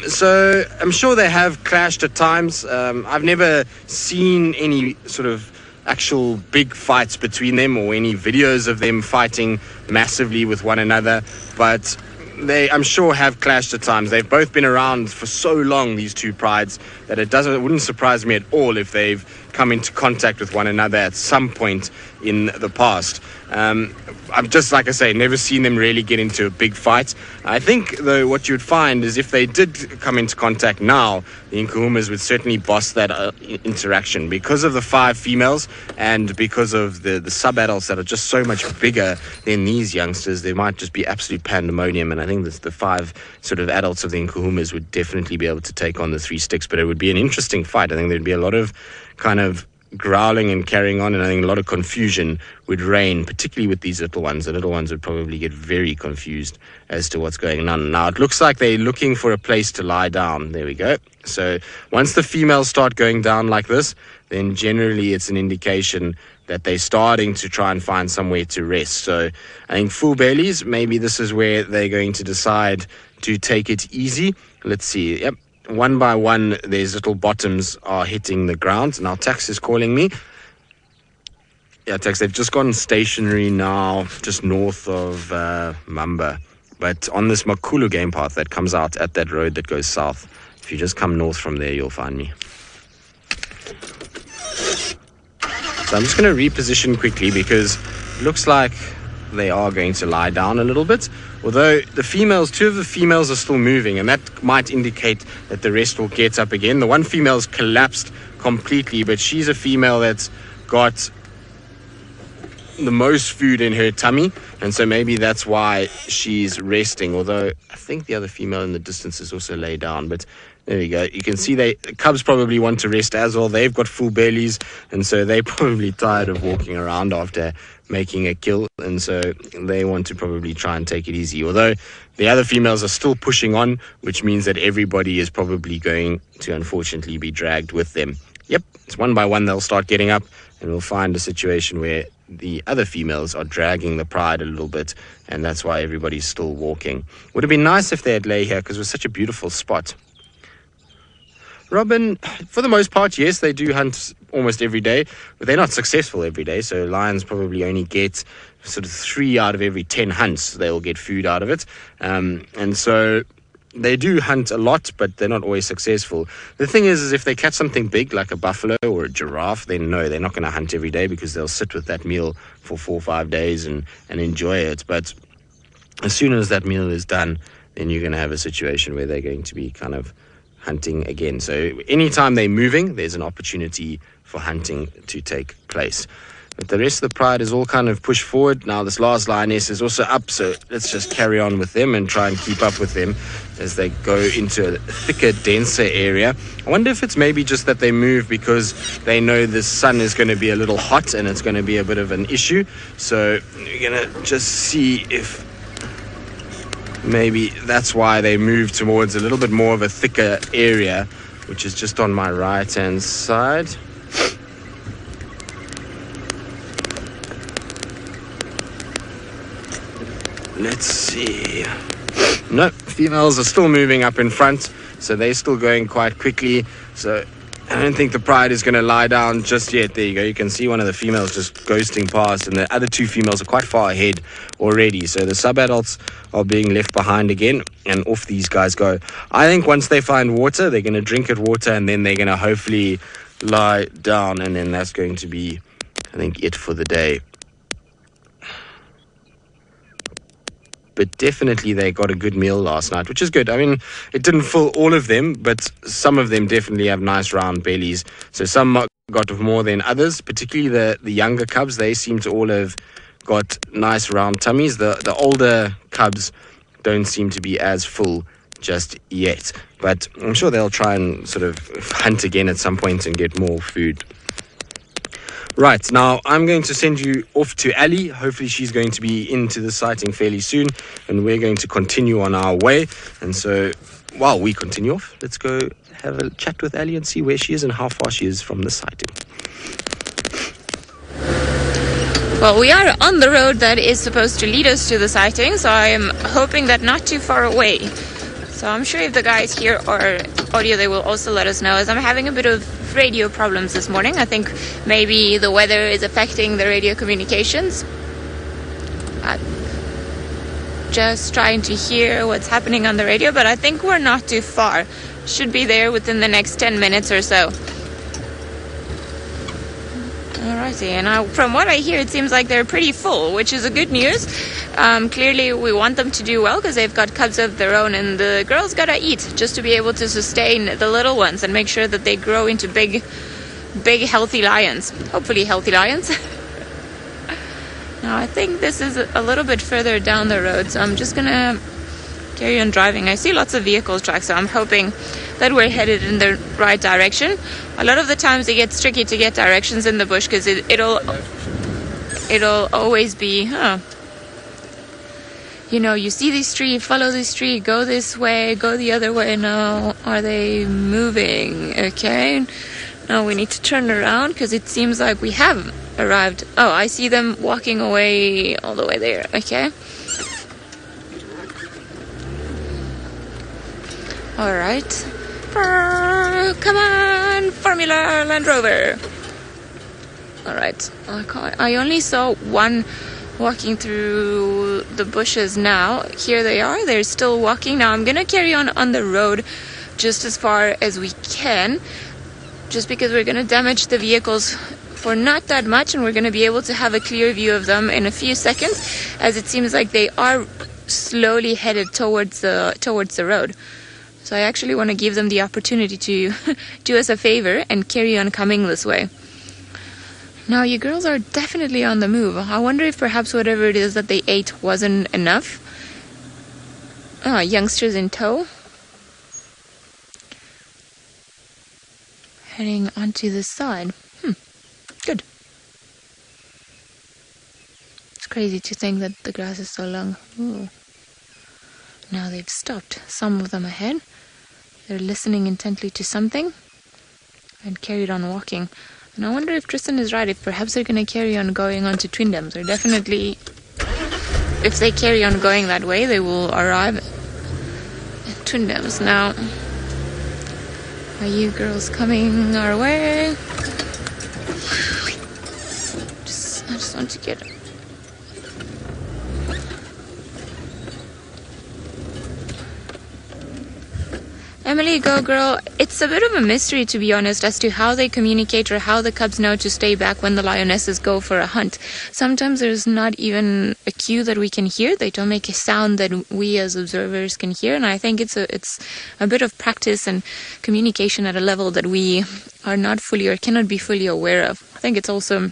So I'm sure they have clashed at times. I've never seen any sort of actual big fights between them or any videos of them fighting massively with one another. But they, I'm sure, have clashed at times. They've both been around for so long, these two prides, that it wouldn't surprise me at all if they've come into contact with one another at some point in the past. I've just, like I say, never seen them really get into a big fight. I think, though, what you would find is if they did come into contact now, the Nkuhumas would certainly boss that interaction. Because of the 5 females and because of the sub-adults that are just so much bigger than these youngsters, there might just be absolute pandemonium. And I think the 5 sort of adults of the Nkuhumas would definitely be able to take on the 3 Styx. But it would be an interesting fight. I think there'd be a lot of kind of growling and carrying on, and I think a lot of confusion would reign, particularly with these little ones. The little ones would probably get very confused as to what's going on. Now, it looks like they're looking for a place to lie down. There we go. So once the females start going down like this, then generally it's an indication that they're starting to try and find somewhere to rest. So I think full bellies, maybe this is where they're going to decide to take it easy. Let's see. Yep. One by one, these little bottoms are hitting the ground. Now, Tax is calling me. Yeah, Tax, they've just gone stationary now, just north of Mamba. But on this Makulu game path that comes out at that road that goes south, if you just come north from there, you'll find me. So I'm just going to reposition quickly because it looks like they are going to lie down a little bit. Although the females, 2 of the females are still moving, and that might indicate that the rest will get up again. The one female's collapsed completely, but she's a female that's got the most food in her tummy, and so maybe that's why she's resting. Although I think the other female in the distance is also laid down, but there we go. You can see the cubs probably want to rest as well. They've got full bellies, and so they're probably tired of walking around after making a kill, and so they want to probably try and take it easy. Although the other females are still pushing on, which means that everybody is probably going to unfortunately be dragged with them. Yep, it's one by one they'll start getting up, and we'll find a situation where the other females are dragging the pride a little bit, and that's why everybody's still walking. Would have been nice if they had lay here, because it was such a beautiful spot. Robin, for the most part, yes, they do hunt almost every day, but they're not successful every day. So lions probably only get sort of 3 out of every 10 hunts. They'll get food out of it. And so they do hunt a lot, but they're not always successful. The thing is if they catch something big like a buffalo or a giraffe, then no, they're not going to hunt every day because they'll sit with that meal for 4 or 5 days and enjoy it. But as soon as that meal is done, then you're going to have a situation where they're going to be kind of hunting again. So anytime they're moving, there's an opportunity for hunting to take place. But the rest of the pride is all kind of pushed forward. Now this last lioness is also up, so let's just carry on with them and try and keep up with them as they go into a thicker, denser area. I wonder if it's maybe just that they move because they know the sun is going to be a little hot and it's going to be a bit of an issue. So we're going to just see if maybe that's why they move towards a little bit more of a thicker area, which is just on my right-hand side. Let's see. No, females are still moving up in front, so they're still going quite quickly. So I don't think the pride is going to lie down just yet. There you go. You can see one of the females just ghosting past, and the other 2 females are quite far ahead already. So the sub-adults are being left behind again, and off these guys go. I think once they find water, they're going to drink at water, and then they're going to hopefully lie down, and then that's going to be, I think, it for the day. But definitely they got a good meal last night, which is good. I mean, it didn't fill all of them, but some of them definitely have nice round bellies. So some got more than others, particularly the younger cubs. They seem to all have got nice round tummies. The older cubs don't seem to be as full just yet. But I'm sure they'll try and sort of hunt again at some point and get more food. Right, now I'm going to send you off to Ali. Hopefully she's going to be into the sighting fairly soon, and we're going to continue on our way. And so while we continue off, let's go have a chat with Ali and see where she is and how far she is from the sighting. Well, we are on the road that is supposed to lead us to the sighting, so I am hoping that not too far away. So I'm sure if the guys hear our audio, they will also let us know, as I'm having a bit of radio problems this morning. I think maybe the weather is affecting the radio communications. I'm just trying to hear what's happening on the radio, but I think we're not too far. Should be there within the next 10 minutes or so. Alrighty, and from what I hear, it seems like they're pretty full, which is a good news. Clearly we want them to do well because they've got cubs of their own, and the girls gotta eat just to be able to sustain the little ones and make sure that they grow into big healthy lions. Hopefully healthy lions. Now I think this is a little bit further down the road, so I'm just gonna carry on driving. I see lots of vehicles track, so I'm hoping that we're headed in the right direction. A lot of the times it gets tricky to get directions in the bush because it'll always be, you know, you see this tree, follow this tree, go this way, go the other way. No, are they moving? Okay, now we need to turn around because it seems like we have arrived. Oh, I see them walking away all the way there. Okay. All right. Come on, Formula Land Rover. All right. I only saw one walking through the bushes now. Here they are. They're still walking. Now I'm going to carry on the road just as far as we can, just because we're going to damage the vehicles for not that much, and we're going to be able to have a clear view of them in a few seconds, as it seems like they are slowly headed towards the road. So I actually want to give them the opportunity to do us a favor and carry on coming this way. Now, you girls are definitely on the move. I wonder if perhaps whatever it is that they ate wasn't enough. Youngsters in tow. Heading onto the side. Good. It's crazy to think that the grass is so long. Ooh. Now they've stopped. Some of them ahead. They're listening intently to something and carried on walking. And I wonder if Tristan is right, if perhaps they're going to carry on going on to Twin Dams. Or definitely, if they carry on going that way, they will arrive at Twin Dams. Now, Are you girls coming our way? I just want to get... Emily, go girl. It's a bit of a mystery, to be honest, as to how they communicate or how the cubs know to stay back when the lionesses go for a hunt. Sometimes there's not even a cue that we can hear. They don't make a sound that we as observers can hear, and I think it's a bit of practice and communication at a level that we are not fully or cannot be fully aware of. I think it's also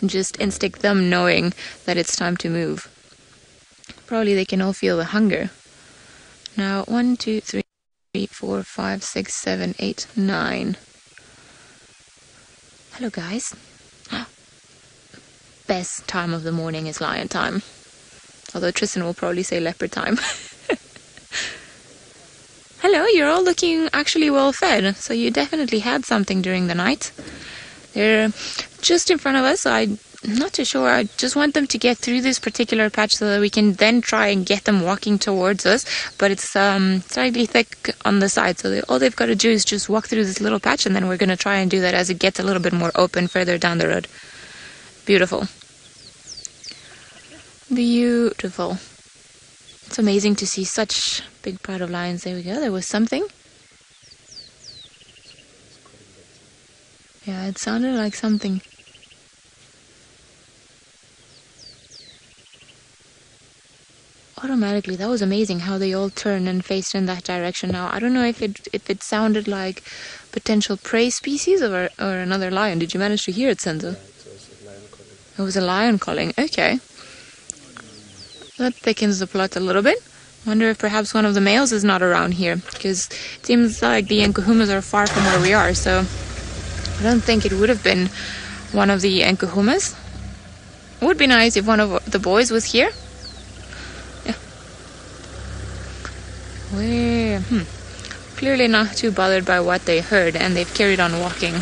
just instinct, them knowing that it's time to move. Probably they can all feel the hunger. Now, 1, 2, 3, 4, 5, 6, 7, 8, 9. Hello, guys. Best time of the morning is lion time. Although Tristan will probably say leopard time. Hello, you're all looking actually well fed, so you definitely had something during the night. They're just in front of us, so I'm not too sure. I just want them to get through this particular patch so that we can then try and get them walking towards us. But it's slightly thick on the side, so all they've got to do is just walk through this little patch, and then we're going to try and do that as it gets a little bit more open further down the road. Beautiful. Beautiful. It's amazing to see such big pride of lions. There we go. There was something. Yeah, it sounded like something. Automatically, that was amazing how they all turned and faced in that direction. Now, I don't know if it sounded like potential prey species or another lion. Did you manage to hear it, Senzo? It was a lion calling. Okay. That thickens the plot a little bit. Wonder if perhaps one of the males is not around here, because it seems like the Nkuhumas are far from where we are, so I don't think it would have been one of the Nkuhumas. It would be nice if one of the boys was here. Where? Clearly not too bothered by what they heard, and they've carried on walking.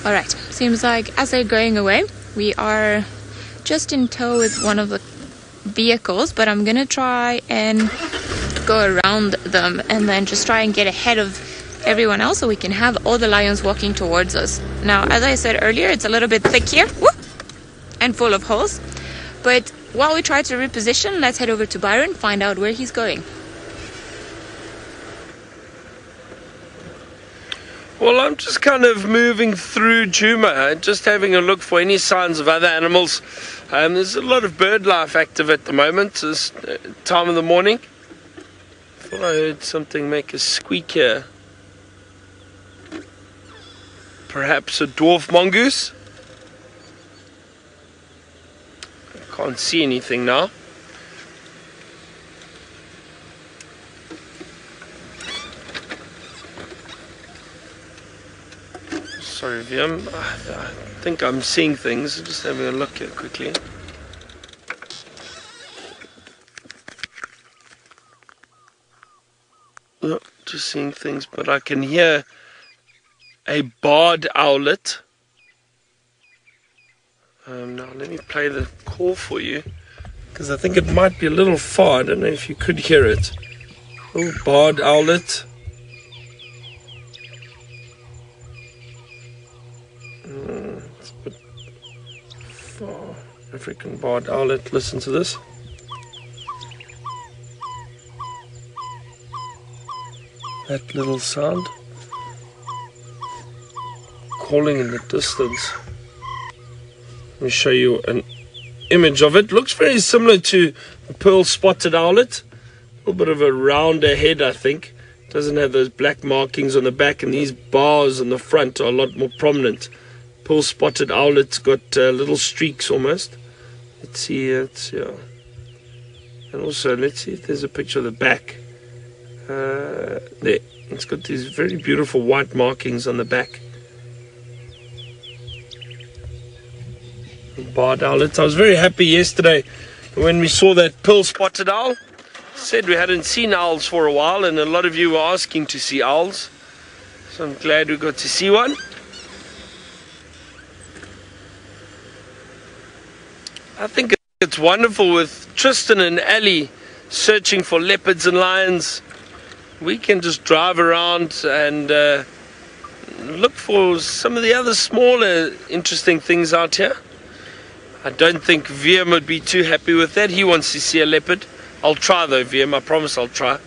Alright, seems like as they're going away, we are just in tow with one of the vehicles, but I'm gonna try and go around them and then just try and get ahead of everyone else so we can have all the lions walking towards us. Now, as I said earlier, it's a little bit thick here, and full of holes, but while we try to reposition, let's head over to Byron, find out where he's going. Well, I'm just kind of moving through Djuma, just having a look for any signs of other animals. There's a lot of bird life active at the moment, this time of the morning. I thought I heard something make a squeak here. Perhaps a dwarf mongoose? Can't see anything now. Sorry, Viam. I think I'm seeing things. Just having a look here quickly. Oh, just seeing things, but I can hear a barred owlet. Now let me play the call for you, because I think it might be a little far. I don't know if you could hear it. Oh, barred owlet. It's a bit far. African barred owlet. Listen to this. That little sound. Calling in the distance. Let me show you an image of it. Looks very similar to the pearl spotted owlet. A little bit of a rounder head, I think. Doesn't have those black markings on the back, and these bars on the front are a lot more prominent. Pearl spotted owlet's got little streaks almost. Let's see, yeah. And also, let's see if there's a picture of the back. There, it's got these very beautiful white markings on the back. Barred owlet. I was very happy yesterday when we saw that pearl spotted owl. Said we hadn't seen owls for a while, and a lot of you were asking to see owls, so I'm glad we got to see one. I think it's wonderful with Tristan and Ali searching for leopards and lions. we can just drive around and look for some of the other smaller interesting things out here. I don't think VM would be too happy with that. He wants to see a leopard. I'll try though, VM. I promise I'll try.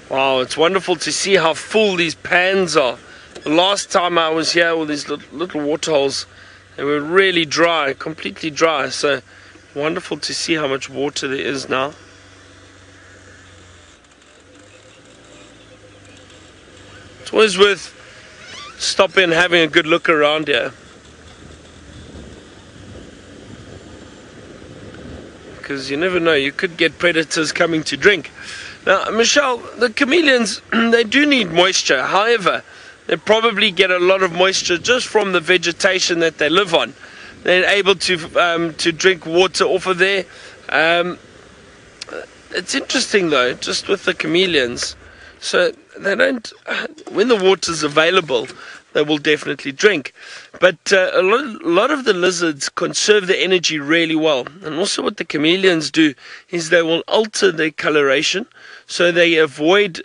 Wow, it's wonderful to see how full these pans are. The last time I was here, all these little waterholes, they were really dry, completely dry. So wonderful to see how much water there is now. It's always worth stopping and having a good look around here, because you never know, you could get predators coming to drink. Now, Michelle, the chameleons, they do need moisture. However, they probably get a lot of moisture just from the vegetation that they live on. They're able to drink water off of there. It's interesting though, just with the chameleons. So they don't, when the water's available, they will definitely drink. But a lot of the lizards conserve the energy really well. And also what the chameleons do is they will alter their coloration. So they avoid,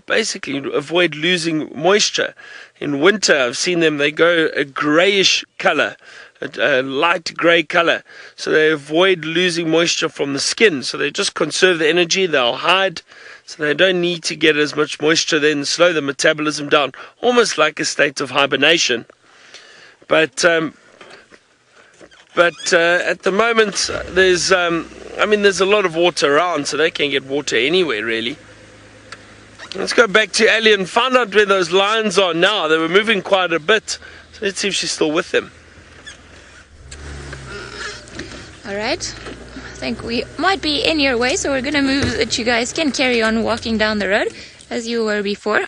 basically avoid losing moisture. In winter, I've seen them, they go a grayish color, a light gray color. So they avoid losing moisture from the skin. So they just conserve the energy, they'll hide. So they don't need to get as much moisture, then slow the metabolism down, almost like a state of hibernation. But at the moment, there's a lot of water around, so they can get water anywhere, really. Let's go back to Ellie and find out where those lions are now. They were moving quite a bit. So let's see if she's still with them. Alright, I think we might be in your way, so we're going to move so that you guys can carry on walking down the road as you were before.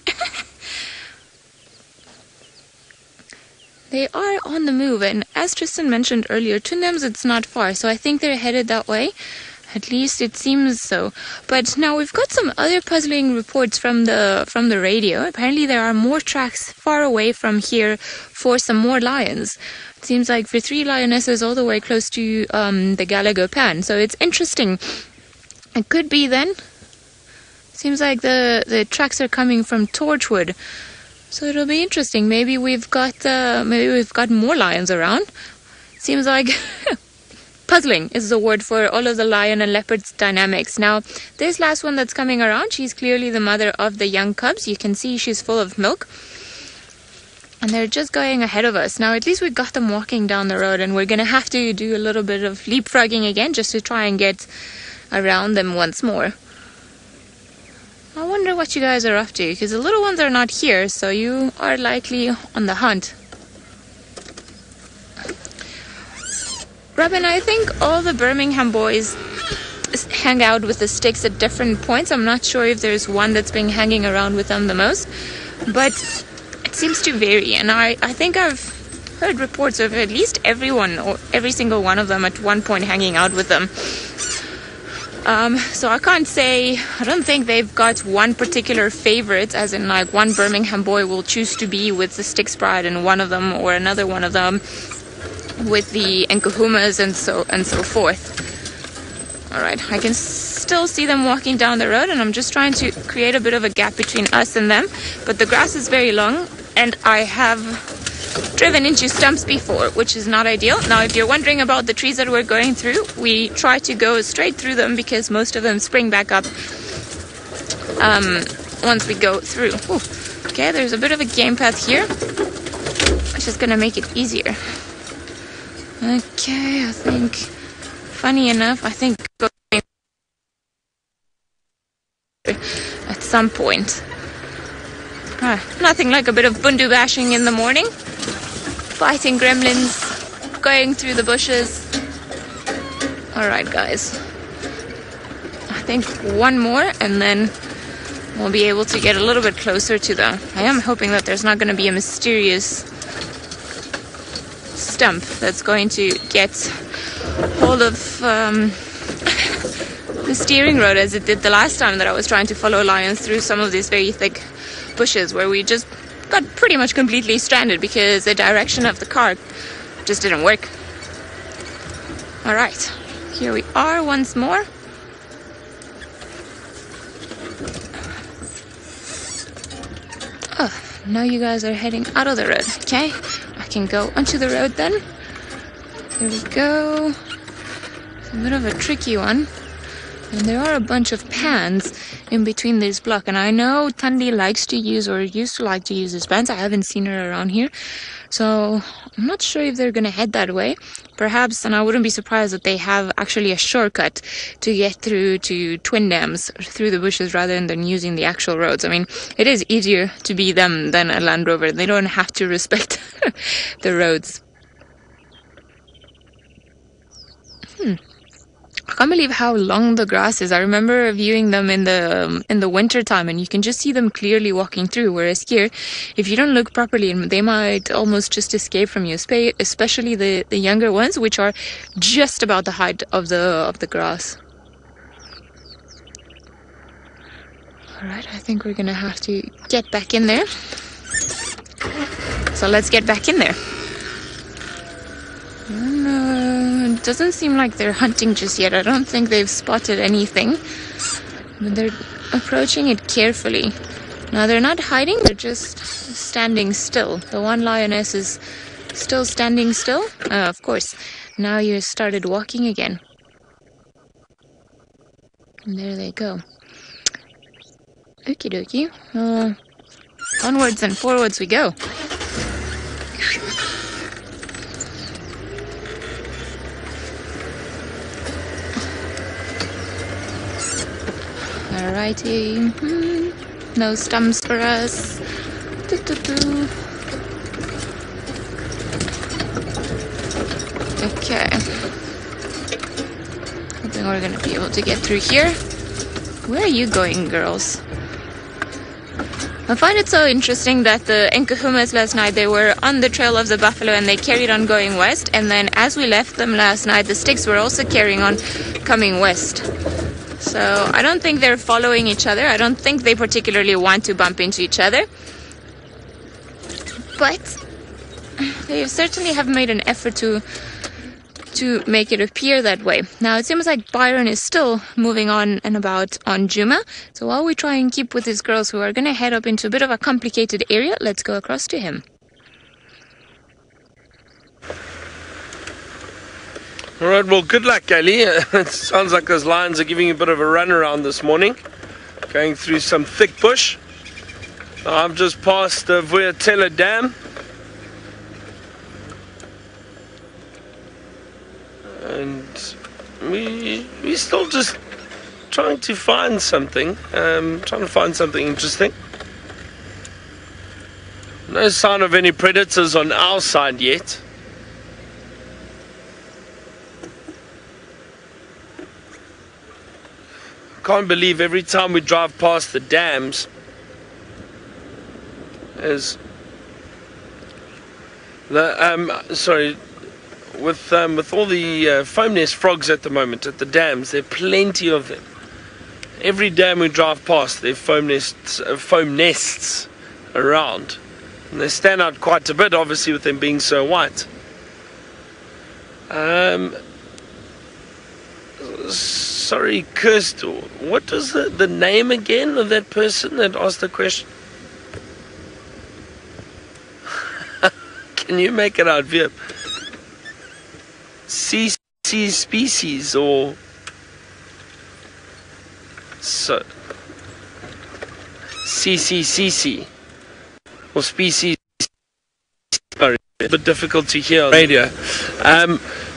They are on the move, and as Tristan mentioned earlier, to Nims it's not far, so I think they're headed that way. At least it seems so. But now we've got some other puzzling reports from the radio. Apparently there are more tracks far away from here for some more lions. It seems like for 3 lionesses all the way close to the Gallagher Pan. So it's interesting. It could be then. Seems like the tracks are coming from Torchwood. So it'll be interesting. Maybe we've got more lions around. Seems like puzzling is the word for all of the lion and leopard's dynamics. Now, this last one that's coming around, she's clearly the mother of the young cubs. You can see she's full of milk. And they're just going ahead of us. Now, at least we got them walking down the road, and we're going to have to do a little bit of leapfrogging again just to try and get around them once more. I wonder what you guys are up to, because the little ones are not here, so you are likely on the hunt. Robin, I think all the Birmingham boys hang out with the Styx at different points. I'm not sure if there's one that's been hanging around with them the most, but it seems to vary. And I think I've heard reports of at least everyone, or every single one of them at one point hanging out with them. So I can't say, I don't think they've got one particular favorite, as in like one Birmingham boy will choose to be with the Styx Pride and one of them, or another one of them with the Nkahumas and so forth. Alright, I can still see them walking down the road, and I'm just trying to create a bit of a gap between us and them. But the grass is very long, and I have driven into stumps before, which is not ideal. Now, if you're wondering about the trees that we're going through, we try to go straight through them because most of them spring back up once we go through. Ooh, okay, there's a bit of a game path here, which is going to make it easier. Okay, I think, funny enough, I think going at some point. Nothing like a bit of bundu bashing in the morning. Fighting gremlins, going through the bushes. Alright guys, I think one more and then we'll be able to get a little bit closer to them. I am hoping that there's not going to be a mysterious stump that's going to get hold of the steering road as it did the last time that I was trying to follow lions through some of these very thick bushes, where we just got pretty much completely stranded because the direction of the car just didn't work. Alright, here we are once more. Oh, now you guys are heading out of the road. Okay, I can go onto the road then. Here we go. It's a bit of a tricky one. And there are a bunch of pans in between this block. And I know Thandi likes to use, or used to like to use, these pans. I haven't seen her around here. So I'm not sure if they're going to head that way. Perhaps, and I wouldn't be surprised that they have actually a shortcut to get through to Twin Dams through the bushes rather than using the actual roads. I mean, it is easier to be them than a Land Rover. They don't have to respect the roads. I can't believe how long the grass is. I remember viewing them in the winter time, and you can just see them clearly walking through. Whereas here, if you don't look properly, they might almost just escape from you. Especially the younger ones, which are just about the height of the grass. All right, I think we're gonna have to get back in there. So let's get back in there. It doesn't seem like they're hunting just yet. I don't think they've spotted anything. But they're approaching it carefully. Now they're not hiding, they're just standing still. The one lioness is still standing still. Of course. Now you started walking again. And there they go. Okie dokie. Onwards and forwards we go. Alrighty. No stumps for us. Okay. I think we're gonna be able to get through here. Where are you going, girls? I find it so interesting that the Nkuhumas last night, they were on the trail of the buffalo and they carried on going west. And then as we left them last night, the Styx were also carrying on coming west. So I don't think they're following each other. I don't think they particularly want to bump into each other. But they certainly have made an effort to make it appear that way. Now it seems like Byron is still moving on and about on Djuma. So while we try and keep with these girls who are going to head up into a bit of a complicated area, let's go across to him. All right, well, good luck, Ali. It sounds like those lions are giving you a bit of a run around this morning, going through some thick bush. I've just passed the Vuyatela Dam. And we're still just trying to find something, interesting. No sign of any predators on our side yet. Can't believe every time we drive past the dams with all the foam nest frogs at the moment at the dams, there are plenty of them. Every dam we drive past, there are foam nests around, and they stand out quite a bit, obviously, with them being so white. Sorry, Kirst, what was the name again of that person that asked the question? Can you make it out, Vip? CC species or so CCCC or species. Sorry, a bit difficult to hear on radio.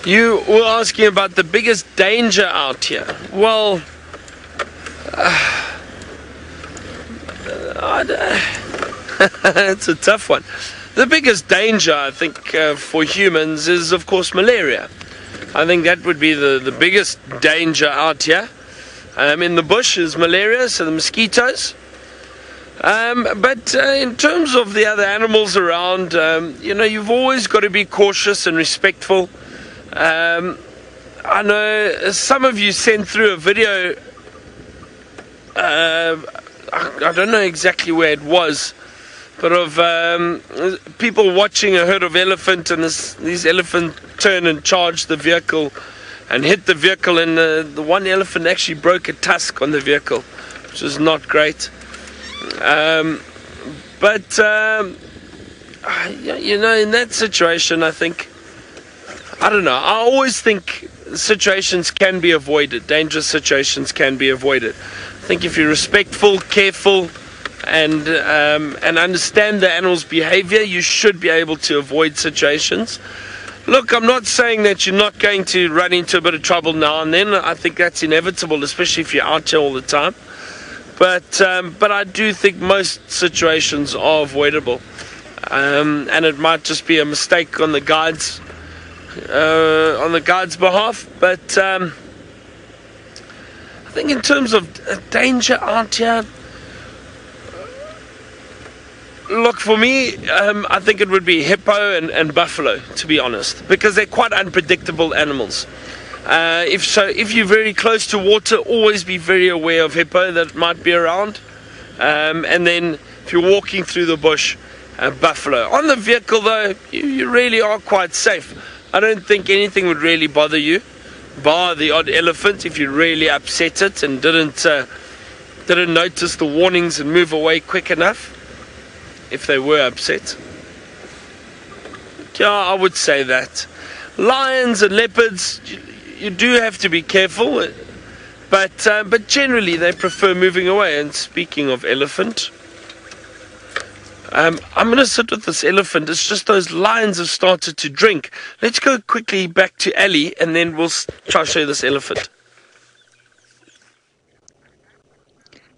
You were asking about the biggest danger out here. Well, it's a tough one. The biggest danger, I think, for humans is, of course, malaria. I think that would be the biggest danger out here. In the bush is malaria, so the mosquitoes. But in terms of the other animals around, you've always got to be cautious and respectful. I know some of you sent through a video, I don't know exactly where it was, but of people watching a herd of elephant, and these elephants turn and charge the vehicle and hit the vehicle, and the one elephant actually broke a tusk on the vehicle, which is not great. But you know, in that situation, I think, I don't know, I always think situations can be avoided, dangerous situations can be avoided. I think if you're respectful, careful, and understand the animal's behavior, you should be able to avoid situations. Look, I'm not saying that you're not going to run into a bit of trouble now and then. I think that's inevitable, especially if you're out here all the time. But I do think most situations are avoidable, and it might just be a mistake on the guide's behalf. But I think in terms of danger out here, look, for me, I think it would be hippo and buffalo, to be honest, because they're quite unpredictable animals. If you're very close to water, always be very aware of hippo that might be around. And then if you're walking through the bush, buffalo. On the vehicle, though, you really are quite safe. I don't think anything would really bother you, bar the odd elephant if you really upset it and didn't notice the warnings and move away quick enough, if they were upset. Yeah, I would say that. Lions and leopards, you do have to be careful, but generally they prefer moving away. And speaking of elephant, I'm going to sit with this elephant. It's just those lions have started to drink. Let's go quickly back to Ali, and then we'll try to show you this elephant.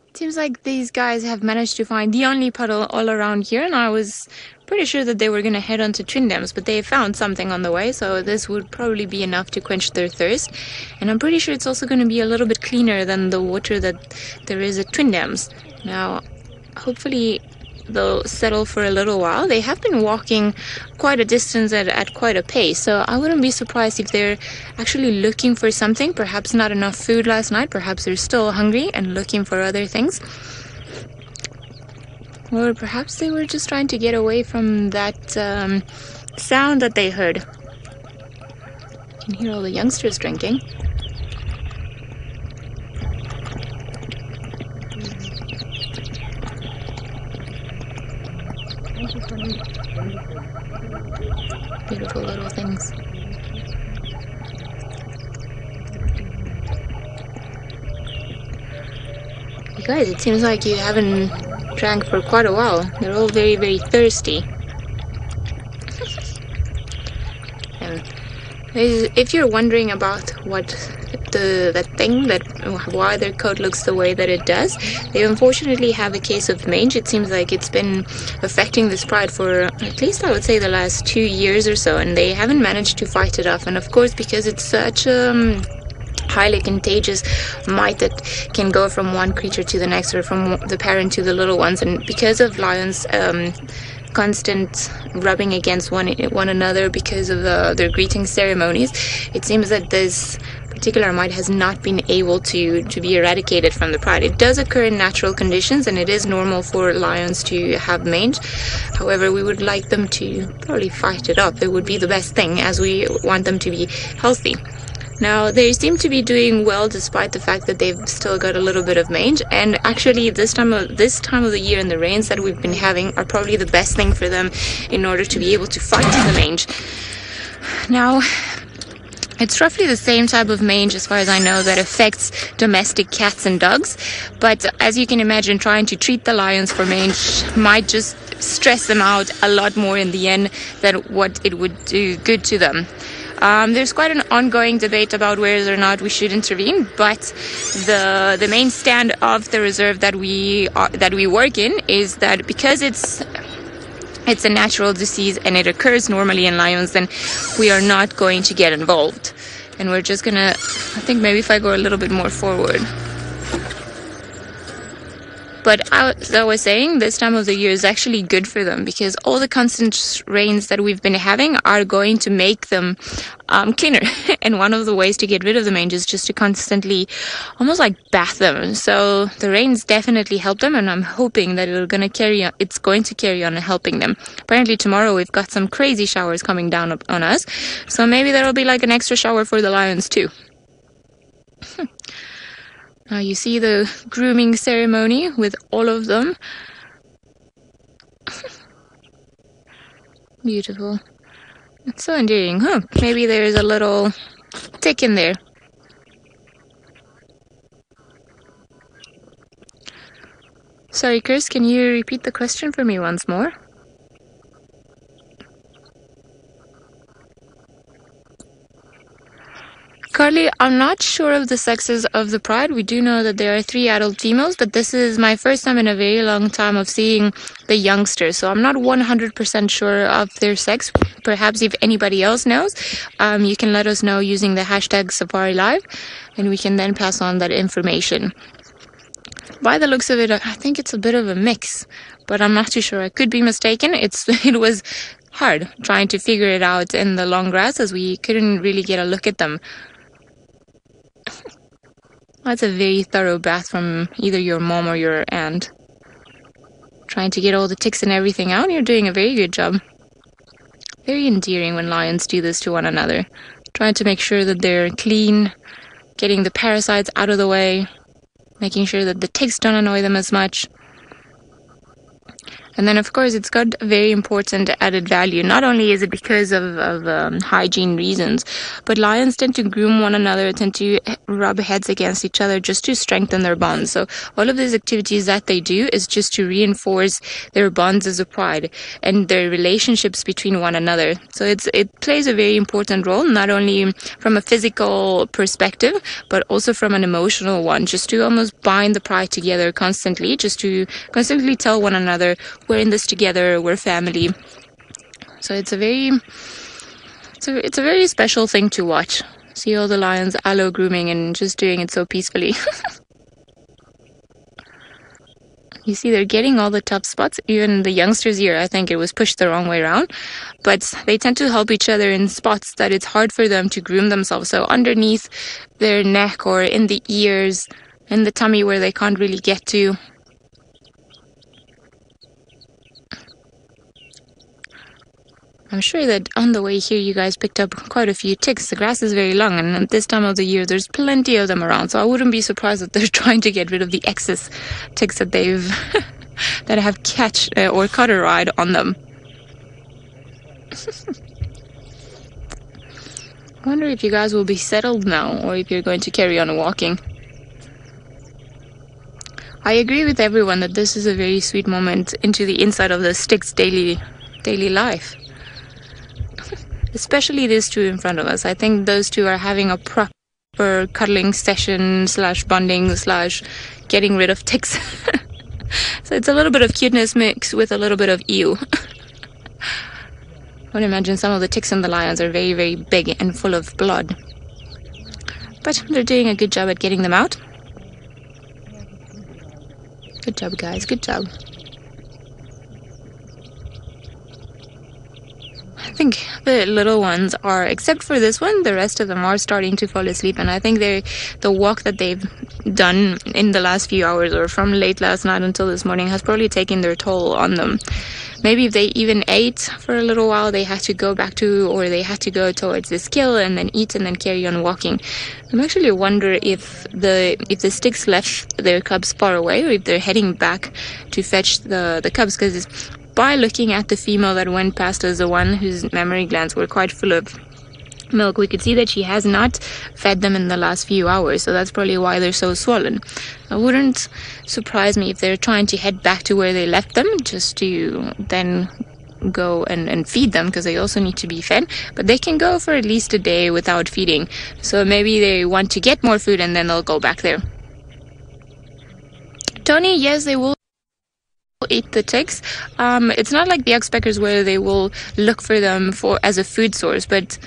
It seems like these guys have managed to find the only puddle all around here, and I was pretty sure that they were going to head on to Twin Dams, but they found something on the way, so this would probably be enough to quench their thirst. And I'm pretty sure it's also going to be a little bit cleaner than the water that there is at Twin Dams. Now, hopefully they'll settle for a little while. They have been walking quite a distance at quite a pace, so I wouldn't be surprised if they're actually looking for something. Perhaps not enough food last night, perhaps they're still hungry and looking for other things, or perhaps they were just trying to get away from that sound that they heard. You can hear all the youngsters drinking. Beautiful little things. You guys, it seems like you haven't drank for quite a while. They're all very, very thirsty. And if you're wondering about why their coat looks the way that it does, they unfortunately have a case of mange. It seems like it's been affecting this pride for at least, I would say, the last 2 years or so, and they haven't managed to fight it off. And of course, because it's such highly contagious mite that can go from one creature to the next, or from the parent to the little ones, and because of lions constant rubbing against one another because of their greeting ceremonies, it seems that this particular mite has not been able to be eradicated from the pride. It does occur in natural conditions, and it is normal for lions to have mange. However, we would like them to probably fight it off. It would be the best thing, as we want them to be healthy. Now, they seem to be doing well despite the fact that they've still got a little bit of mange, and actually this time of the year and the rains that we've been having are probably the best thing for them in order to be able to fight the mange. Now, it's roughly the same type of mange, as far as I know, that affects domestic cats and dogs, but as you can imagine, trying to treat the lions for mange might just stress them out a lot more in the end than what it would do good to them. There's quite an ongoing debate about whether or not we should intervene, but the main stand of the reserve that we work in is that because it's a natural disease and it occurs normally in lions, then we are not going to get involved. And we're just gonna, I think maybe if I go a little bit more forward. But as I was saying, this time of the year is actually good for them because all the constant rains that we've been having are going to make them cleaner. And one of the ways to get rid of the mange is just to constantly almost like bath them. So the rains definitely help them, and I'm hoping that it's going to carry on helping them. Apparently tomorrow we've got some crazy showers coming down on us. So maybe there'll be like an extra shower for the lions too. Now you see the grooming ceremony with all of them. Beautiful. It's so endearing. Huh, maybe there's a little tick in there. Sorry, Chris, can you repeat the question for me once more? Carly, I'm not sure of the sexes of the pride. We do know that there are 3 adult females, but this is my first time in a very long time of seeing the youngsters. So I'm not 100% sure of their sex. Perhaps if anybody else knows, you can let us know using the hashtag Safari Live, and we can then pass on that information. By the looks of it, I think it's a bit of a mix, but I'm not too sure. I could be mistaken. It was hard trying to figure it out in the long grass as we couldn't really get a look at them. That's a very thorough bath from either your mom or your aunt. Trying to get all the ticks and everything out. You're doing a very good job. Very endearing when lions do this to one another. Trying to make sure that they're clean, getting the parasites out of the way, making sure that the ticks don't annoy them as much. And then, of course, it's got a very important added value. Not only is it because of hygiene reasons, but lions tend to groom one another, tend to rub heads against each other just to strengthen their bonds. So all of these activities that they do is just to reinforce their bonds as a pride and their relationships between one another. So it plays a very important role, not only from a physical perspective, but also from an emotional one, just to almost bind the pride together constantly, just to constantly tell one another, we're in this together, we're family. So it's a very special thing to watch. See all the lions aloe grooming and just doing it so peacefully. You see, they're getting all the tough spots. Even the youngsters here, I think it was pushed the wrong way around. But they tend to help each other in spots that it's hard for them to groom themselves. So underneath their neck or in the ears, in the tummy where they can't really get to. I'm sure that on the way here you guys picked up quite a few ticks. The grass is very long, and at this time of the year there's plenty of them around, so I wouldn't be surprised that they're trying to get rid of the excess ticks that they've that have caught a ride on them. I wonder if you guys will be settled now, or if you're going to carry on walking. I agree with everyone that this is a very sweet moment into the inside of the Styx daily life. Especially these two in front of us. I think those two are having a proper cuddling session / bonding / getting rid of ticks. So it's a little bit of cuteness mixed with a little bit of ew. I would imagine some of the ticks and the lions are very, very big and full of blood. But they're doing a good job at getting them out. Good job, guys. Good job. I think the little ones are, except for this one, the rest of them are starting to fall asleep, and I think the walk that they've done in the last few hours or from late last night until this morning has probably taken their toll on them. Maybe if they even ate for a little while, they had to go towards this kill and then eat and then carry on walking. I'm actually wonder if the Styx left their cubs far away, or if they're heading back to fetch the cubs, because by looking at the female that went past us, the one whose mammary glands were quite full of milk, we could see that she has not fed them in the last few hours, so that's probably why they're so swollen. It wouldn't surprise me if they're trying to head back to where they left them, just to then go and feed them, because they also need to be fed, but they can go for at least a day without feeding, so maybe they want to get more food and then they'll go back there. Tony, yes, they will eat the ticks. It's not like the oxpeckers where they will look for them as a food source, but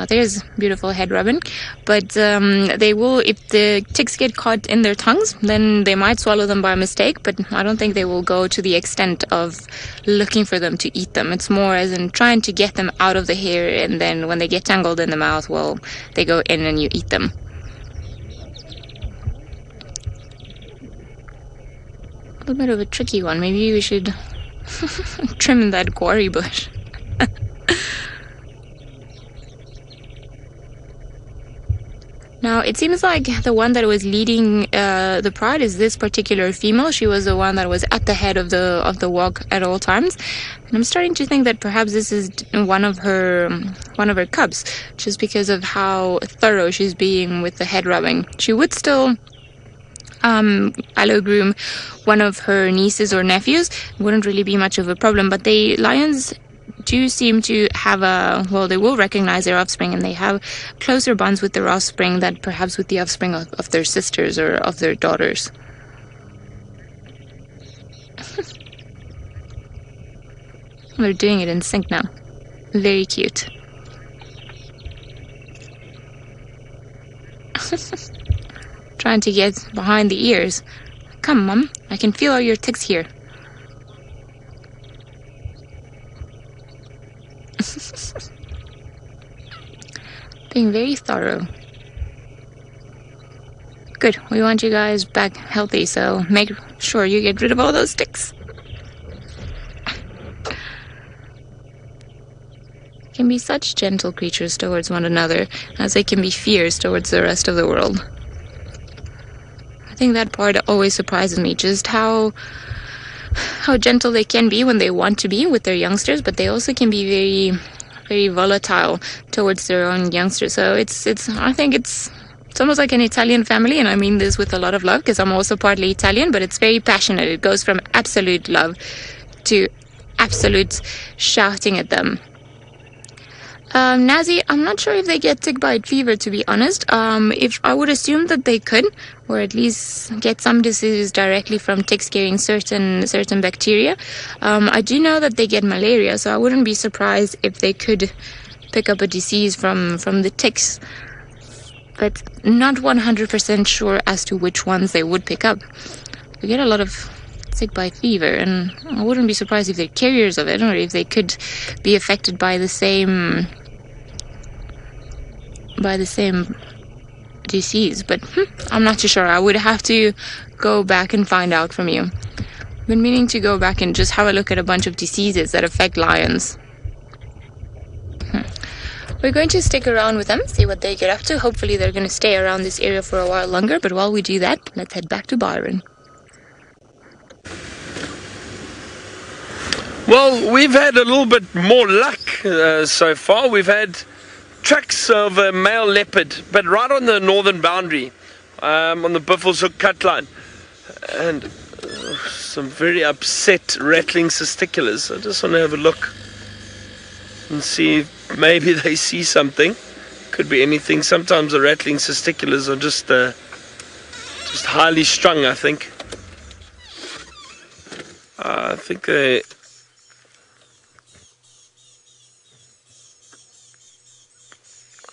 There's beautiful head rubbing. But they will, if the ticks get caught in their tongues, then they might swallow them by mistake, but I don't think they will go to the extent of looking for them to eat them. It's more as in trying to get them out of the hair, and then when they get tangled in the mouth, well, they go in and you eat them. A little bit of a tricky one. Maybe we should trim that quarry bush. Now, it seems like the one that was leading the pride is this particular female. She was the one that was at the head of the walk at all times. And I'm starting to think that perhaps this is one of her cubs, just because of how thorough she's being with the head rubbing. She would still allow groom one of her nieces or nephews. It wouldn't really be much of a problem, but lions do seem to have they will recognize their offspring, and they have closer bonds with their offspring than perhaps with the offspring of their sisters or of their daughters. They're doing it in sync now. Very cute. Trying to get behind the ears. Come, Mum, I can feel all your ticks here. Being very thorough. Good, we want you guys back healthy, so make sure you get rid of all those ticks. Can be such gentle creatures towards one another, as they can be fierce towards the rest of the world. I think that part always surprises me, just how gentle they can be when they want to be with their youngsters, but they also can be very, very volatile towards their own youngsters. So I think it's almost like an Italian family, and I mean this with a lot of love, because I'm also partly Italian, but it's very passionate. It goes from absolute love to absolute shouting at them. Nazi, I'm not sure if they get tick bite fever, to be honest. If I would assume that they could, or at least get some diseases directly from ticks carrying certain bacteria. I do know that they get malaria, so I wouldn't be surprised if they could pick up a disease from the ticks, but not 100% sure as to which ones they would pick up. We get a lot of tick bite fever, and I wouldn't be surprised if they're carriers of it, or if they could be affected by the same disease, but I'm not too sure. I would have to go back and find out from you. I've been meaning to go back and just have a look at a bunch of diseases that affect lions. We're going to stick around with them, see what they get up to. Hopefully they're going to stay around this area for a while longer, but while we do that, let's head back to Byron. Well, we've had a little bit more luck so far. We've had tracks of a male leopard, but right on the northern boundary, on the Buffelshoek cut line, and some very upset rattling testiculars. I just want to have a look and see if maybe they see something. Could be anything. Sometimes the rattling testiculars are just highly strung, I think. I think they...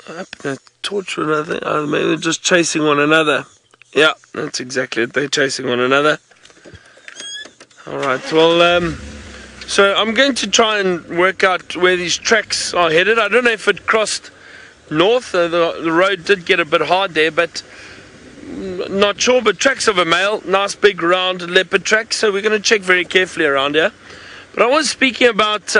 Up the torch or another. Maybe they're just chasing one another. Yeah, that's exactly it. They're chasing one another. Alright, well, so I'm going to try and work out where these tracks are headed. I don't know if it crossed north. The road did get a bit hard there, but not sure. But tracks of a male, nice big round leopard tracks. So we're going to check very carefully around here. But I was speaking about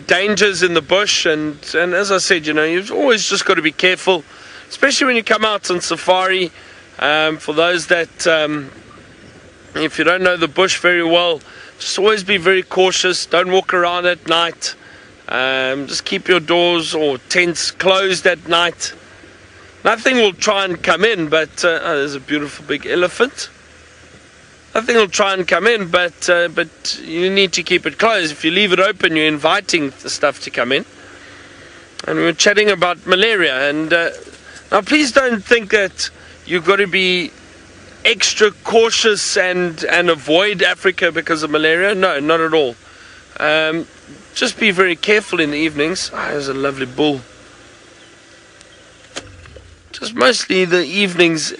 dangers in the bush, and as I said, you've always just got to be careful, especially when you come out on safari. For those that if you don't know the bush very well, just always be very cautious. Don't walk around at night. Just keep your doors or tents closed at night. Nothing will try and come in, but there's a beautiful big elephant. Nothing will try and come in, but you need to keep it closed. If you leave it open, you're inviting the stuff to come in. And we were chatting about malaria. And now, please don't think that you've got to be extra cautious and avoid Africa because of malaria. No, not at all. Just be very careful in the evenings. Oh, there's a lovely bull just mostly the evenings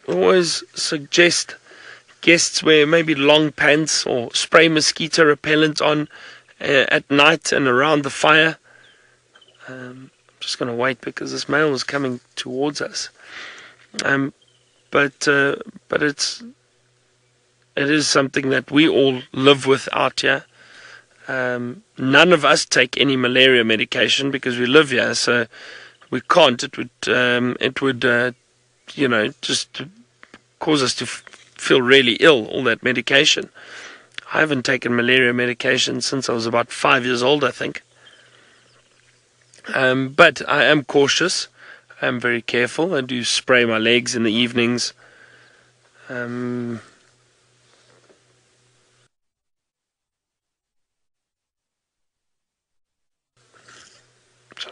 always suggest guests wear maybe long pants or spray mosquito repellent on at night and around the fire. I'm just going to wait because this male is coming towards us. But it is something that we all live with out here. None of us take any malaria medication because we live here, so we can't. It would just cause us to feel really ill, all that medication. I haven't taken malaria medication since I was about 5 years old, I think. But I am cautious. I'm very careful. I do spray my legs in the evenings. Trying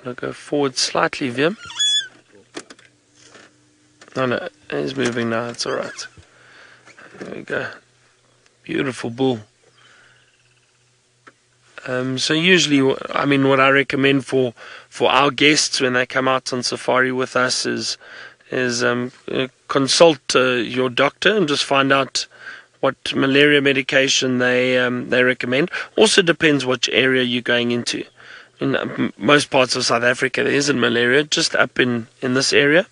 to go forward slightly, Vim. No, he's moving now. It's all right. There we go. Beautiful bull. So usually, what I recommend for our guests when they come out on safari with us is consult your doctor and just find out what malaria medication they recommend. Also depends which area you're going into. In most parts of South Africa, there isn't malaria, just up in this area.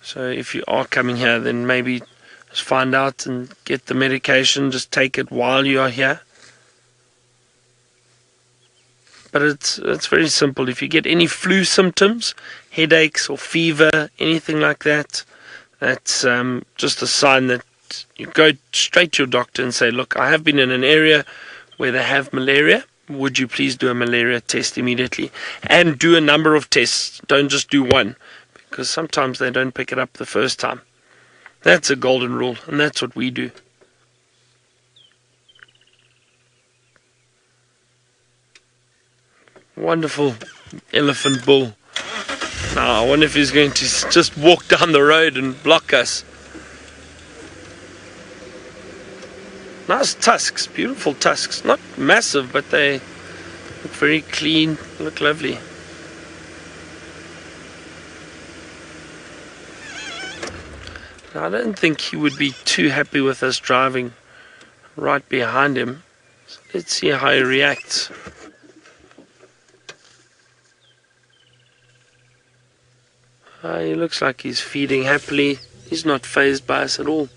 So if you are coming here, then maybe just find out and get the medication. Just take it while you are here. But it's very simple. If you get any flu symptoms, headaches or fever, anything like that, that's just a sign that you go straight to your doctor and say, look, I have been in an area where they have malaria. Would you please do a malaria test immediately? And do a number of tests. Don't just do one, because sometimes they don't pick it up the first time. That's a golden rule, and that's what we do. Wonderful elephant bull. Now, I wonder if he's going to just walk down the road and block us. Nice tusks, beautiful tusks. Not massive, but they look very clean, look lovely. Now, I don't think he would be too happy with us driving right behind him. So let's see how he reacts. He looks like he's feeding happily. He's not fazed by us at all.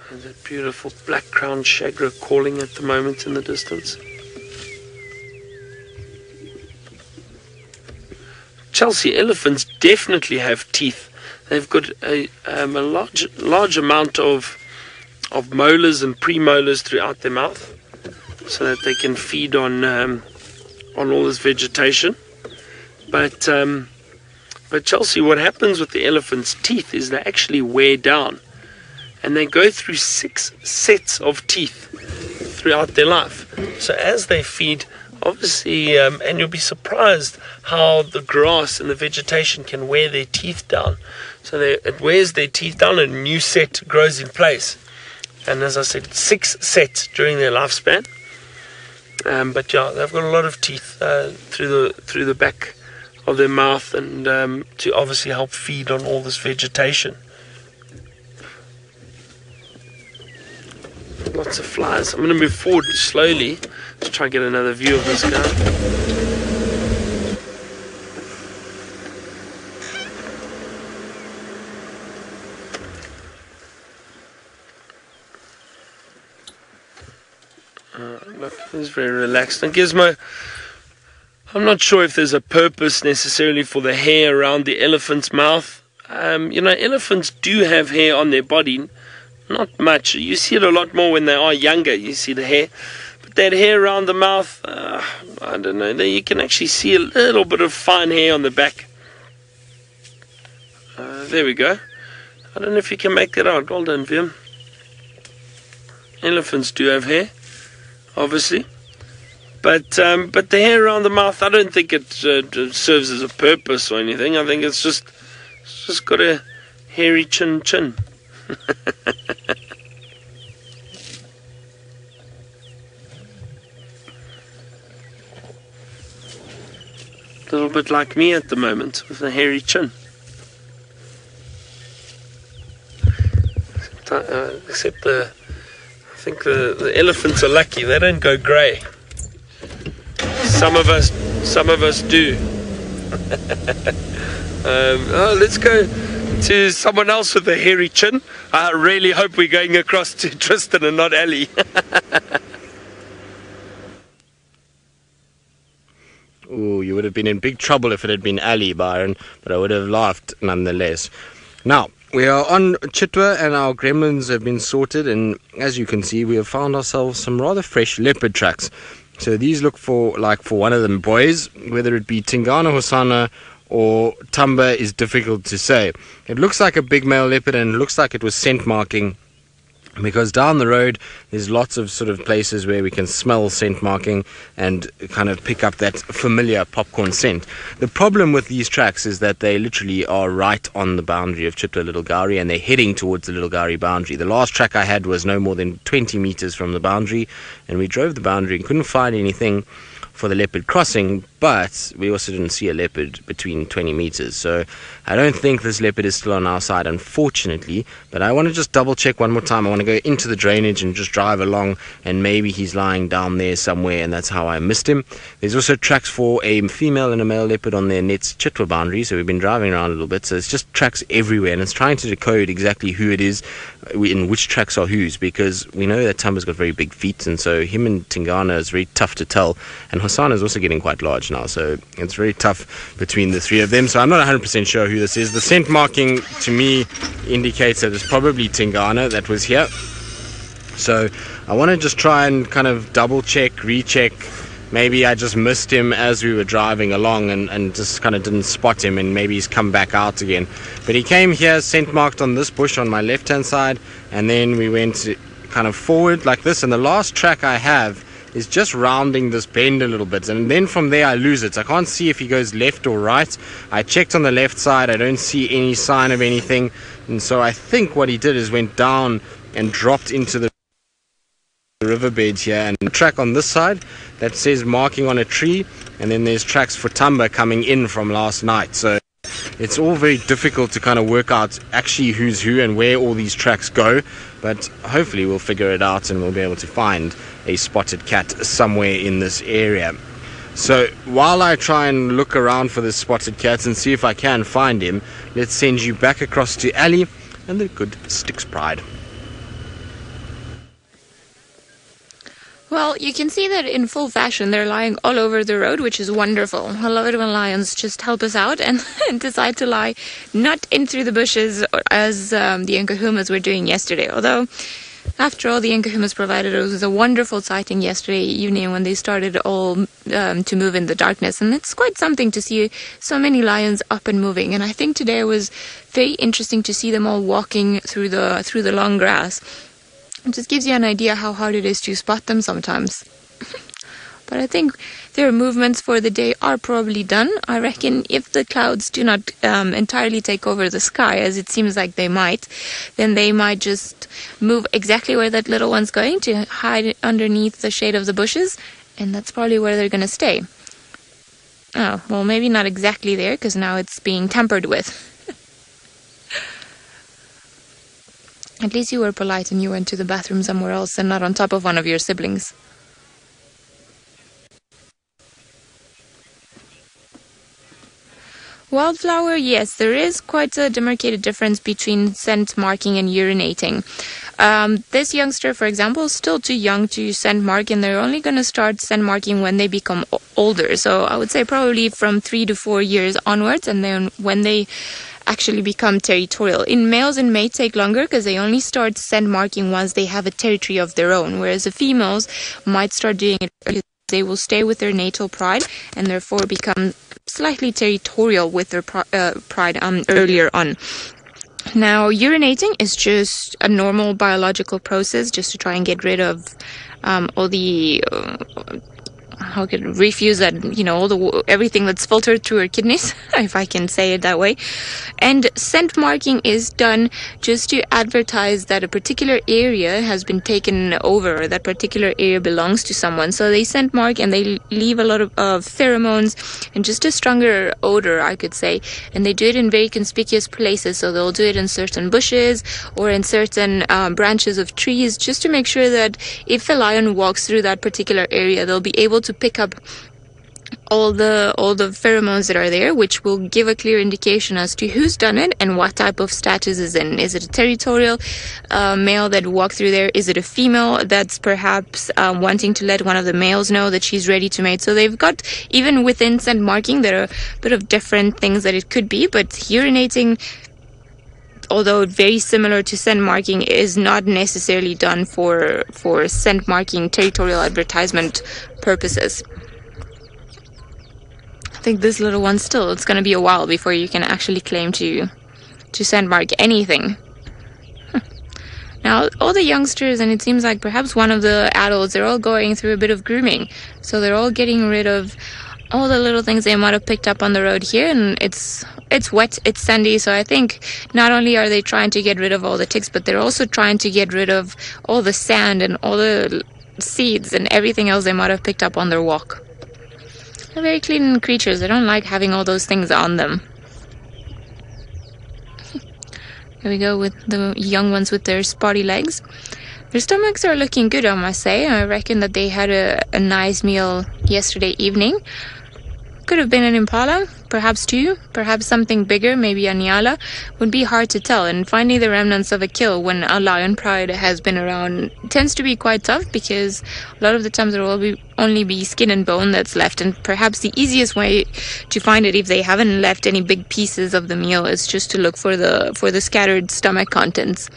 There's that beautiful black-crowned shagra calling at the moment in the distance. Chelsea elephants definitely have teeth. They've got a large amount of molars and premolars throughout their mouth, so that they can feed on all this vegetation. But Chelsea, what happens with the elephant's teeth is they actually wear down, and they go through 6 sets of teeth throughout their life. So as they feed, obviously, and you'll be surprised how the grass and the vegetation can wear their teeth down. So it wears their teeth down, and a new set grows in place. And as I said, 6 sets during their lifespan. But yeah, they've got a lot of teeth through the back of their mouth, and to obviously help feed on all this vegetation. Lots of flies. I'm going to move forward slowly to try and get another view of this guy. Look, he's very relaxed. And Gizmo, I'm not sure if there's a purpose necessarily for the hair around the elephant's mouth. Elephants do have hair on their body. Not much. You see it a lot more when they are younger. You see the hair. But that hair around the mouth, I don't know. There you can actually see a little bit of fine hair on the back. There we go. I don't know if you can make that out. Well done, Vim. Elephants do have hair, obviously. But the hair around the mouth, I don't think it serves as a purpose or anything. I think it's just got a hairy chin. A little bit like me at the moment, with a hairy chin. Except I think the elephants are lucky. They don't go grey. Some of us do. Let's go to someone else with a hairy chin. I really hope we're going across to Tristan and not Ali. Ooh, you would have been in big trouble if it had been Ali, Byron, but I would have laughed nonetheless. Now, we are on Chitwa and our gremlins have been sorted, and as you can see, we have found ourselves some rather fresh leopard tracks. So these look for one of them boys, whether it be Tingana, Hosana, or Tamba is difficult to say. It looks like a big male leopard and it looks like it was scent marking, because down the road there's lots of sort of places where we can smell scent marking and kind of pick up that familiar popcorn scent. The problem with these tracks is that they literally are right on the boundary of Chitwa Little Gowrie, and they're heading towards the Little Gowrie boundary. The last track I had was no more than 20 meters from the boundary, and we drove the boundary and couldn't find anything for the leopard crossing, but we also didn't see a leopard between 20 meters. So I don't think this leopard is still on our side, unfortunately, but I want to just double check one more time. I want to go into the drainage and just drive along, and maybe he's lying down there somewhere, and that's how I missed him. There's also tracks for a female and a male leopard on their Nets Chitwa boundary, so we've been driving around a little bit, so it's just tracks everywhere, and it's trying to decode exactly who it is in which tracks are whose, because we know that Tamba's got very big feet, and so him and Tingana is very tough to tell, and Hosana is also getting quite large now, so it's very tough between the three of them. So I'm not 100% sure who this is. The scent marking to me indicates that it's probably Tingana that was here. So I want to just try and kind of double check, recheck. Maybe I just missed him as we were driving along and just kind of didn't spot him, and maybe he's come back out again. But he came here, scent marked on this bush on my left hand side, and then we went kind of forward like this, and the last track I have is just rounding this bend a little bit, and then from there I lose it. I can't see if he goes left or right. I checked on the left side, I don't see any sign of anything, and so I think what he did is went down and dropped into the riverbed here, and the track on this side that says marking on a tree, and then there's tracks for Tamba coming in from last night. So it's all very difficult to kind of work out actually who's who and where all these tracks go, but hopefully we'll figure it out and we'll be able to find a spotted cat somewhere in this area. So while I try and look around for this spotted cat and see if I can find him, let's send you back across to Ali and the good Styx Pride. Well, you can see that in full fashion. They're lying all over the road, which is wonderful. I love it when lions just help us out and decide to lie not in through the bushes as the Nkahumas were doing yesterday. Although, after all, the Nkahumas provided us with a wonderful sighting yesterday evening when they started all to move in the darkness. And it's quite something to see so many lions up and moving. And I think today was very interesting to see them all walking through the long grass. It just gives you an idea how hard it is to spot them sometimes. But I think their movements for the day are probably done. I reckon if the clouds do not entirely take over the sky, as it seems like they might, then they might just move exactly where that little one's going, to hide underneath the shade of the bushes, and that's probably where they're going to stay. Oh, well, maybe not exactly there, because now it's being tampered with. At least you were polite and you went to the bathroom somewhere else and not on top of one of your siblings. Wildflower, yes, there is quite a demarcated difference between scent marking and urinating. This youngster, for example, is still too young to scent mark, and they're only going to start scent marking when they become older. So I would say probably from 3 to 4 years onwards, and then when they actually become territorial. In males, it may take longer because they only start scent marking once they have a territory of their own, whereas the females might start doing it early. They will stay with their natal pride and therefore become slightly territorial with their pride earlier on. Now, urinating is just a normal biological process just to try and get rid of all the how could refuse that, everything that's filtered through her kidneys, if I can say it that way. And scent marking is done just to advertise that a particular area has been taken over, or that particular area belongs to someone. So they scent mark and they leave a lot of pheromones and just a stronger odor, I could say. And they do it in very conspicuous places. So they'll do it in certain bushes or in certain branches of trees, just to make sure that if a lion walks through that particular area, they'll be able to pick up all the pheromones that are there, which will give a clear indication as to who's done it and what type of status is in. Is it a territorial male that walked through there? Is it a female that's perhaps wanting to let one of the males know that she's ready to mate? So they've got, even within scent marking, there are a bit of different things that it could be, but urinating, although very similar to scent marking, is not necessarily done for scent marking territorial advertisement purposes. I think this little one still, it's going to be a while before you can actually claim to scent mark anything. Now, all the youngsters, and it seems like perhaps one of the adults, they're all going through a bit of grooming. So they're all getting rid of all the little things they might have picked up on the road here, and it's wet, it's sandy, so I think not only are they trying to get rid of all the ticks, but they're also trying to get rid of all the sand and all the seeds and everything else they might have picked up on their walk. They're very clean creatures. They don't like having all those things on them. Here we go with the young ones with their spotty legs. Their stomachs are looking good, I must say. I reckon that they had a nice meal yesterday evening. Could have been an impala, perhaps two, perhaps something bigger, maybe a nyala. Would be hard to tell, and finding the remnants of a kill when a lion pride has been around tends to be quite tough, because a lot of the times there will only be skin and bone that's left, and perhaps the easiest way to find it, if they haven't left any big pieces of the meal, is just to look for the scattered stomach contents,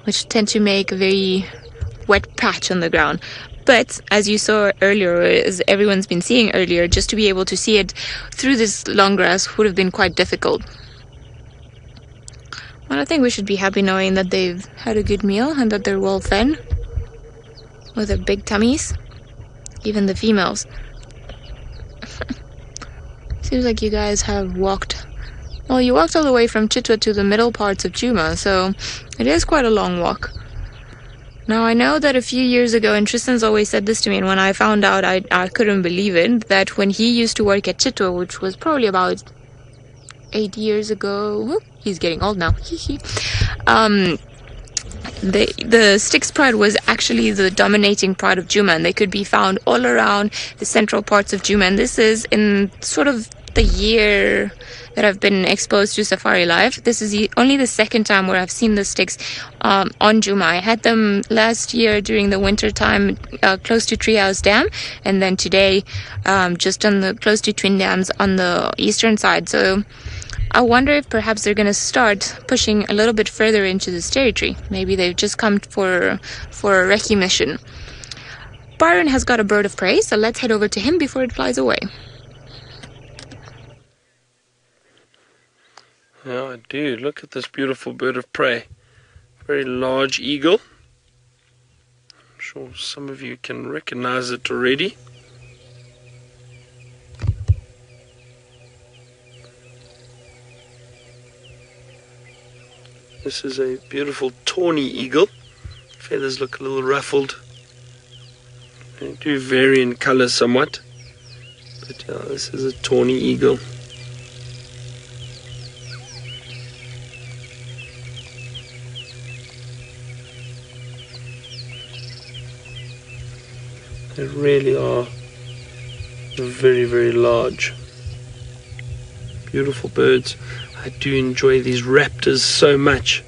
which tend to make a very wet patch on the ground. But as you saw earlier, as everyone's been seeing earlier, just to be able to see it through this long grass would have been quite difficult. Well, I think we should be happy knowing that they've had a good meal and that they're well fed with their big tummies, even the females. Seems like you guys have walked, well, you walked all the way from Chitwa to the middle parts of Djuma, so it is quite a long walk. Now, I know that a few years ago, and Tristan's always said this to me, and when I found out, I couldn't believe it, that when he used to work at Chitwa, which was probably about 8 years ago, he's getting old now, the Styx Pride was actually the dominating pride of Djuma, and they could be found all around the central parts of Djuma, and this is in sort of the year that I've been exposed to safari life. This is only the second time where I've seen the sticks on Djuma. I had them last year during the winter time close to Treehouse Dam, and then today just on close to Twin Dams on the eastern side. So I wonder if perhaps they're going to start pushing a little bit further into this territory. Maybe they've just come for a recce mission. Byron has got a bird of prey, so let's head over to him before it flies away. Yeah, I do. Look at this beautiful bird of prey. Very large eagle. I'm sure some of you can recognize it already. This is a beautiful tawny eagle. Feathers look a little ruffled. They do vary in color somewhat. But this is a tawny eagle. They really are very, very large. Beautiful birds. I do enjoy these raptors so much.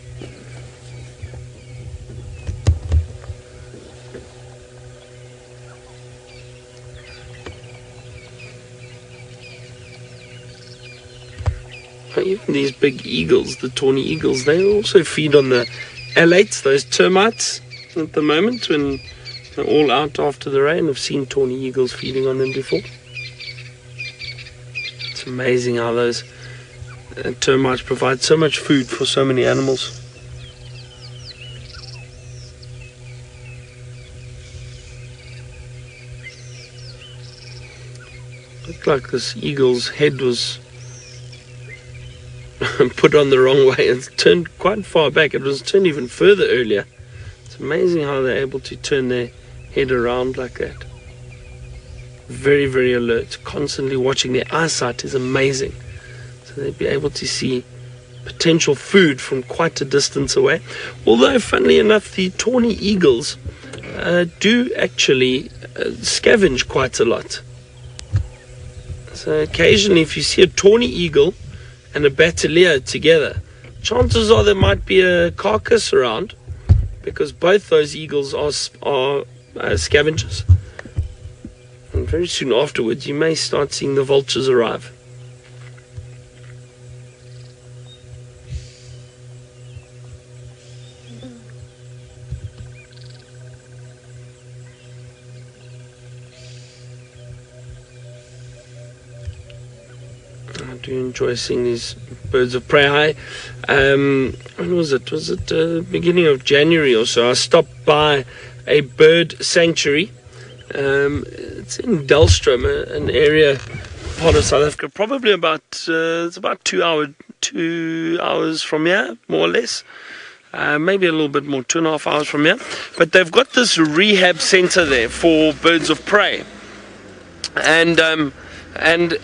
Even these big eagles, the tawny eagles, they also feed on the alates, those termites at the moment when they're all out after the rain. I've seen tawny eagles feeding on them before. It's amazing how those termites provide so much food for so many animals. like this eagle's head was put on the wrong way. It's turned quite far back. It was turned even further earlier. It's amazing how they're able to turn their head around like that. Very, very alert, constantly watching. Their eyesight is amazing. So they'd be able to see potential food from quite a distance away. Although, funnily enough, the tawny eagles do actually scavenge quite a lot. So occasionally, if you see a tawny eagle and a batalier together, chances are there might be a carcass around, because both those eagles are scavengers. And very soon afterwards, you may start seeing the vultures arrive. I do enjoy seeing these birds of prey. When was it? Was it beginning of January or so? I stopped by a bird sanctuary. It's in Delstrom, an area part of South Africa, probably about it's about 2 hours from here, more or less. Maybe a little bit more, 2.5 hours from here. But they've got this rehab center there for birds of prey, and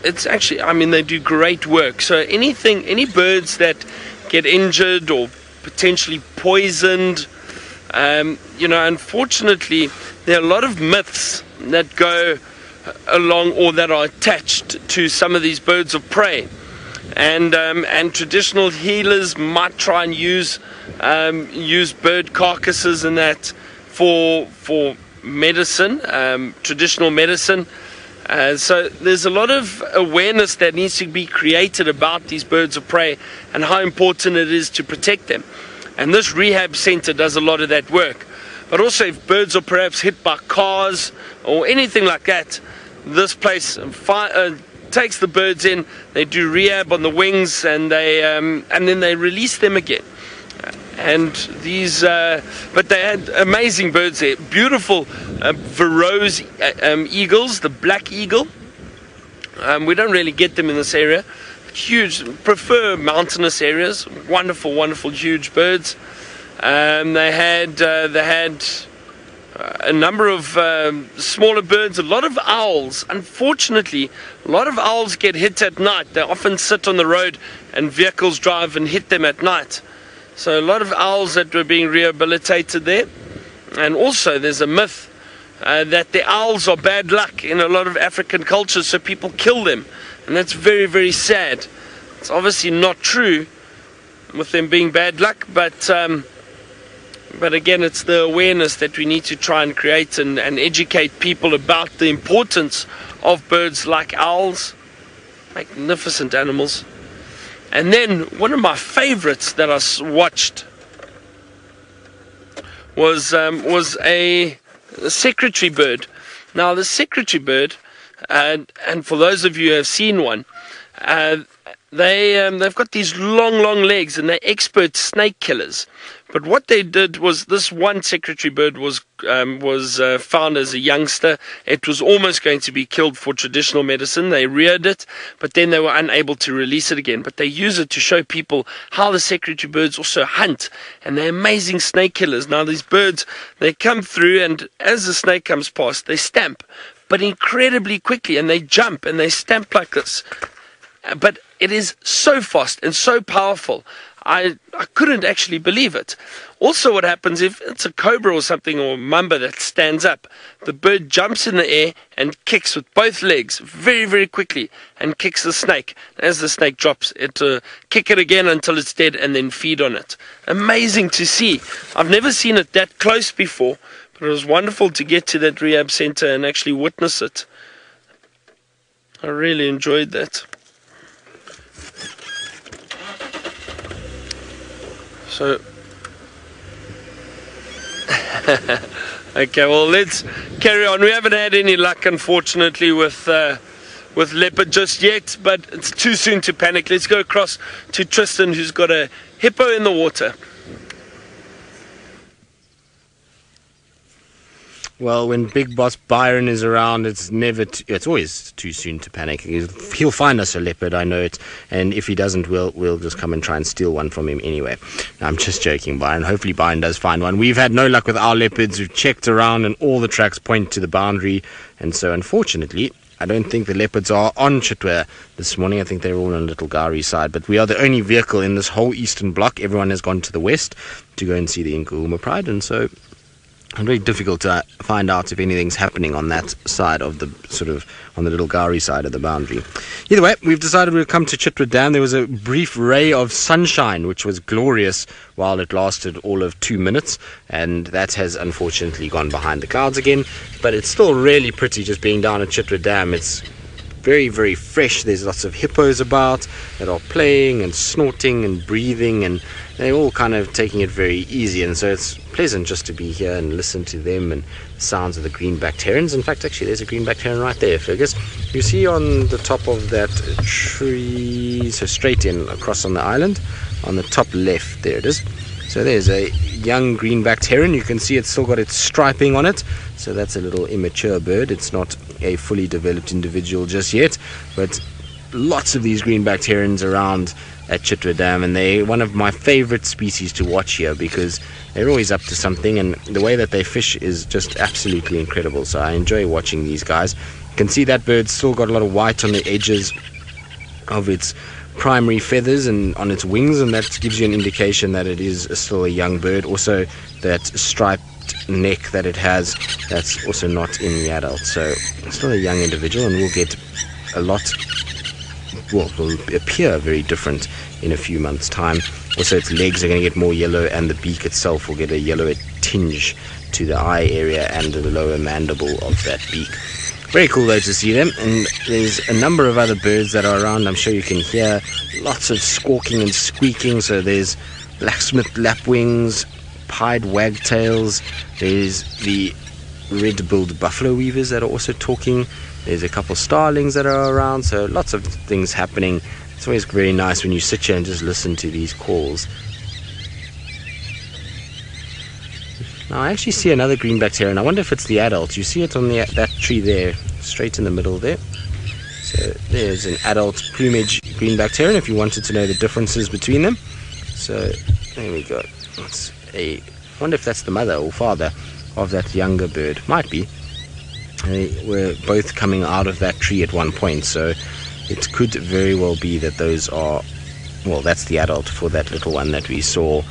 it's actually, I mean, they do great work. So any birds that get injured or potentially poisoned, unfortunately, there are a lot of myths that go along or that are attached to some of these birds of prey, and traditional healers might try and use bird carcasses and that for medicine, traditional medicine. So there's a lot of awareness that needs to be created about these birds of prey and how important it is to protect them. And this rehab center does a lot of that work. But also, if birds are perhaps hit by cars or anything like that, this place takes the birds in, they do rehab on the wings, and then they release them again. And these, but they had amazing birds there. Beautiful Verreaux's eagles, the black eagle. We don't really get them in this area. Huge, prefer mountainous areas. Wonderful, wonderful, huge birds. They had a number of smaller birds, a lot of owls. Unfortunately, a lot of owls get hit at night. They often sit on the road and vehicles drive and hit them at night. So a lot of owls that were being rehabilitated there. And also there's a myth that the owls are bad luck in a lot of African cultures, so people kill them. And that's very, very sad. It's obviously not true with them being bad luck, but again, it's the awareness that we need to try and create and educate people about the importance of birds like owls. Magnificent animals. And then one of my favorites that I watched was a secretary bird. Now, the secretary bird, and for those of you who have seen one, they've got these long legs, and they're expert snake killers. But what they did was, this one secretary bird was found as a youngster. It was almost going to be killed for traditional medicine. They reared it, but then they were unable to release it again. But they use it to show people how the secretary birds also hunt, and they're amazing snake killers. Now, these birds, they come through, and as the snake comes past, they stamp, but incredibly quickly, and they jump and they stamp like this. But it is so fast and so powerful. I couldn't actually believe it. Also, what happens if it's a cobra or something, or a mamba that stands up, the bird jumps in the air and kicks with both legs very, very quickly and kicks the snake. As the snake drops, it kick it again until it's dead and then feed on it. Amazing to see. I've never seen it that close before, but it was wonderful to get to that rehab center and actually witness it. I really enjoyed that. So, okay, well, let's carry on. We haven't had any luck, unfortunately, with leopard just yet, but it's too soon to panic. Let's go across to Tristan, who's got a hippo in the water. Well, when Big Boss Byron is around, it's always too soon to panic. He'll find us a leopard, I know it, and if he doesn't, we'll just come and try and steal one from him anyway. No, I'm just joking, Byron. Hopefully Byron does find one. We've had no luck with our leopards. We've checked around, and all the tracks point to the boundary, and so unfortunately, I don't think the leopards are on Chitwa this morning. I think they're all on Little Gari side, but we are the only vehicle in this whole eastern block. Everyone has gone to the west to go and see the Djuma Pride, and so it's very difficult to find out if anything's happening on that side of the on the Little Gari side of the boundary. Either way, we've decided we'll come to Chitwa Dam. There was a brief ray of sunshine, which was glorious while it lasted all of 2 minutes, and that has unfortunately gone behind the clouds again, but it's still really pretty just being down at Chitwa Dam. It's very, very fresh. There's lots of hippos about that are playing and snorting and breathing, and they're all kind of taking it very easy, and so it's pleasant just to be here and listen to them and the sounds of the green-backed herons. In fact, actually, there's a green-backed heron right there, Fergus. You see on the top of that tree, so straight in across on the island, on the top left, there it is. So there's a young green-backed heron. You can see it's still got its striping on it, so that's a little immature bird. It's not a fully developed individual just yet, but lots of these green-backed herons around at Chitwa Dam, and they're one of my favorite species to watch here because they're always up to something, and the way that they fish is just absolutely incredible. So I enjoy watching these guys. You can see that bird's still got a lot of white on the edges of its primary feathers and on its wings, and that gives you an indication that it is still a young bird. Also, that striped neck that it has, that's also not in the adult, so it's still a young individual, and we'll get a lot, well, will appear very different in a few months' time. Also, its legs are going to get more yellow, and the beak itself will get a yellower tinge to the eye area and the lower mandible of that beak. Very cool though to see them, and there's a number of other birds that are around. I'm sure you can hear lots of squawking and squeaking. So there's blacksmith lapwings, pied wagtails, there's the red-billed buffalo weavers that are also talking, there's a couple starlings that are around, so lots of things happening. It's always very nice when you sit here and just listen to these calls. Now I actually see another greenback heron. I wonder if it's the adult. You see it on that tree there, straight in the middle there. So there's an adult plumage greenback heron if you wanted to know the differences between them. So there we go. I wonder if that's the mother or father of that younger bird. Might be. They were both coming out of that tree at one point, so it could very well be that those are, well, that's the adult for that little one that we saw.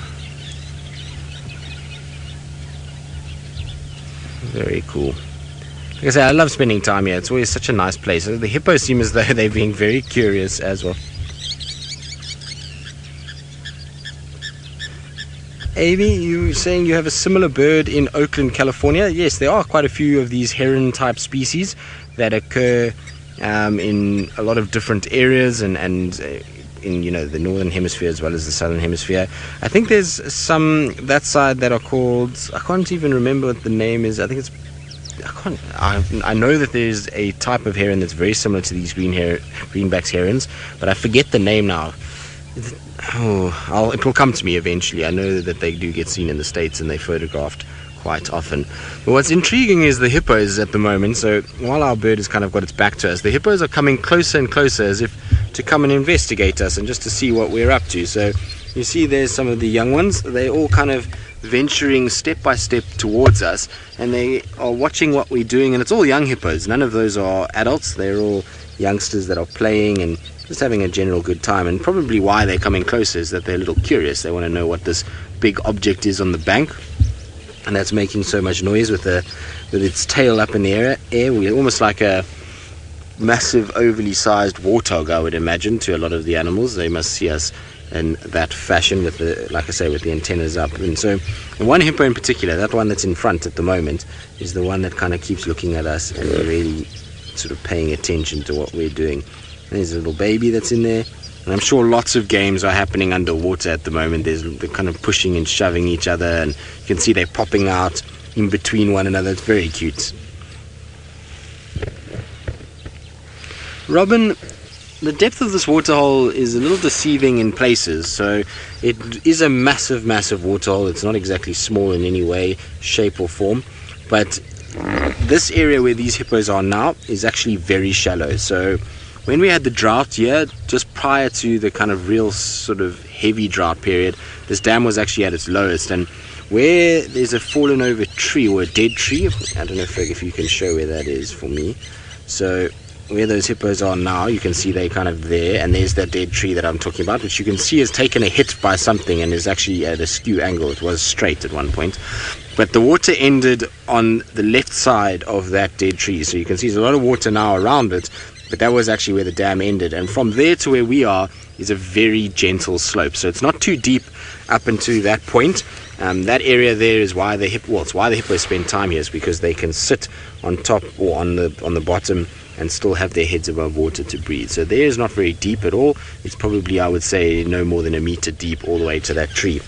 Very cool. Like I say, I love spending time here. It's always such a nice place. The hippos seem as though they're being very curious as well. Avi, you saying you have a similar bird in Oakland, California? Yes, there are quite a few of these heron-type species that occur in a lot of different areas and in, you know, the northern hemisphere as well as the southern hemisphere. I think there's some that side that are called, I can't even remember what the name is. I think it's, I know that there's a type of heron that's very similar to these greenbacks herons, but I forget the name now. It will come to me eventually. I know that they do get seen in the States and they're photographed quite often. But what's intriguing is the hippos at the moment. So while our bird has kind of got its back to us, the hippos are coming closer and closer as if to come and investigate us and just to see what we're up to. So you see there's some of the young ones. They're all kind of venturing step by step towards us, and they are watching what we're doing, and it's all young hippos. None of those are adults. They're all youngsters that are playing and just having a general good time, and probably why they're coming closer is that they're a little curious. They want to know what this big object is on the bank, and that's making so much noise with its tail up in the air. We're almost like a massive overly sized warthog, I would imagine, to a lot of the animals. They must see us in that fashion with the, like I say, with the antennas up. And so one hippo in particular, that one that's in front at the moment, is the one that kind of keeps looking at us and really sort of paying attention to what we're doing. There's a little baby that's in there, and I'm sure lots of games are happening underwater at the moment. They're kind of pushing and shoving each other, and you can see they're popping out in between one another. It's very cute. Robin, the depth of this waterhole is a little deceiving in places. So it is a massive, massive waterhole. It's not exactly small in any way, shape or form, but this area where these hippos are now is actually very shallow. So when we had the drought here, just prior to the kind of real sort of heavy drought period, this dam was actually at its lowest. And where there's a fallen over tree or a dead tree, I don't know if you can show where that is for me. So where those hippos are now, you can see they're kind of there, and there's that dead tree that I'm talking about, which you can see has taken a hit by something and is actually at a skew angle. It was straight at one point, but the water ended on the left side of that dead tree. So you can see there's a lot of water now around it, but that was actually where the dam ended. And from there to where we are is a very gentle slope, so it's not too deep up into that point. That area there is why the hippos spend time here, is because they can sit on top or on the bottom and still have their heads above water to breathe. So there is not very deep at all. It's probably, I would say, no more than a meter deep all the way to that tree.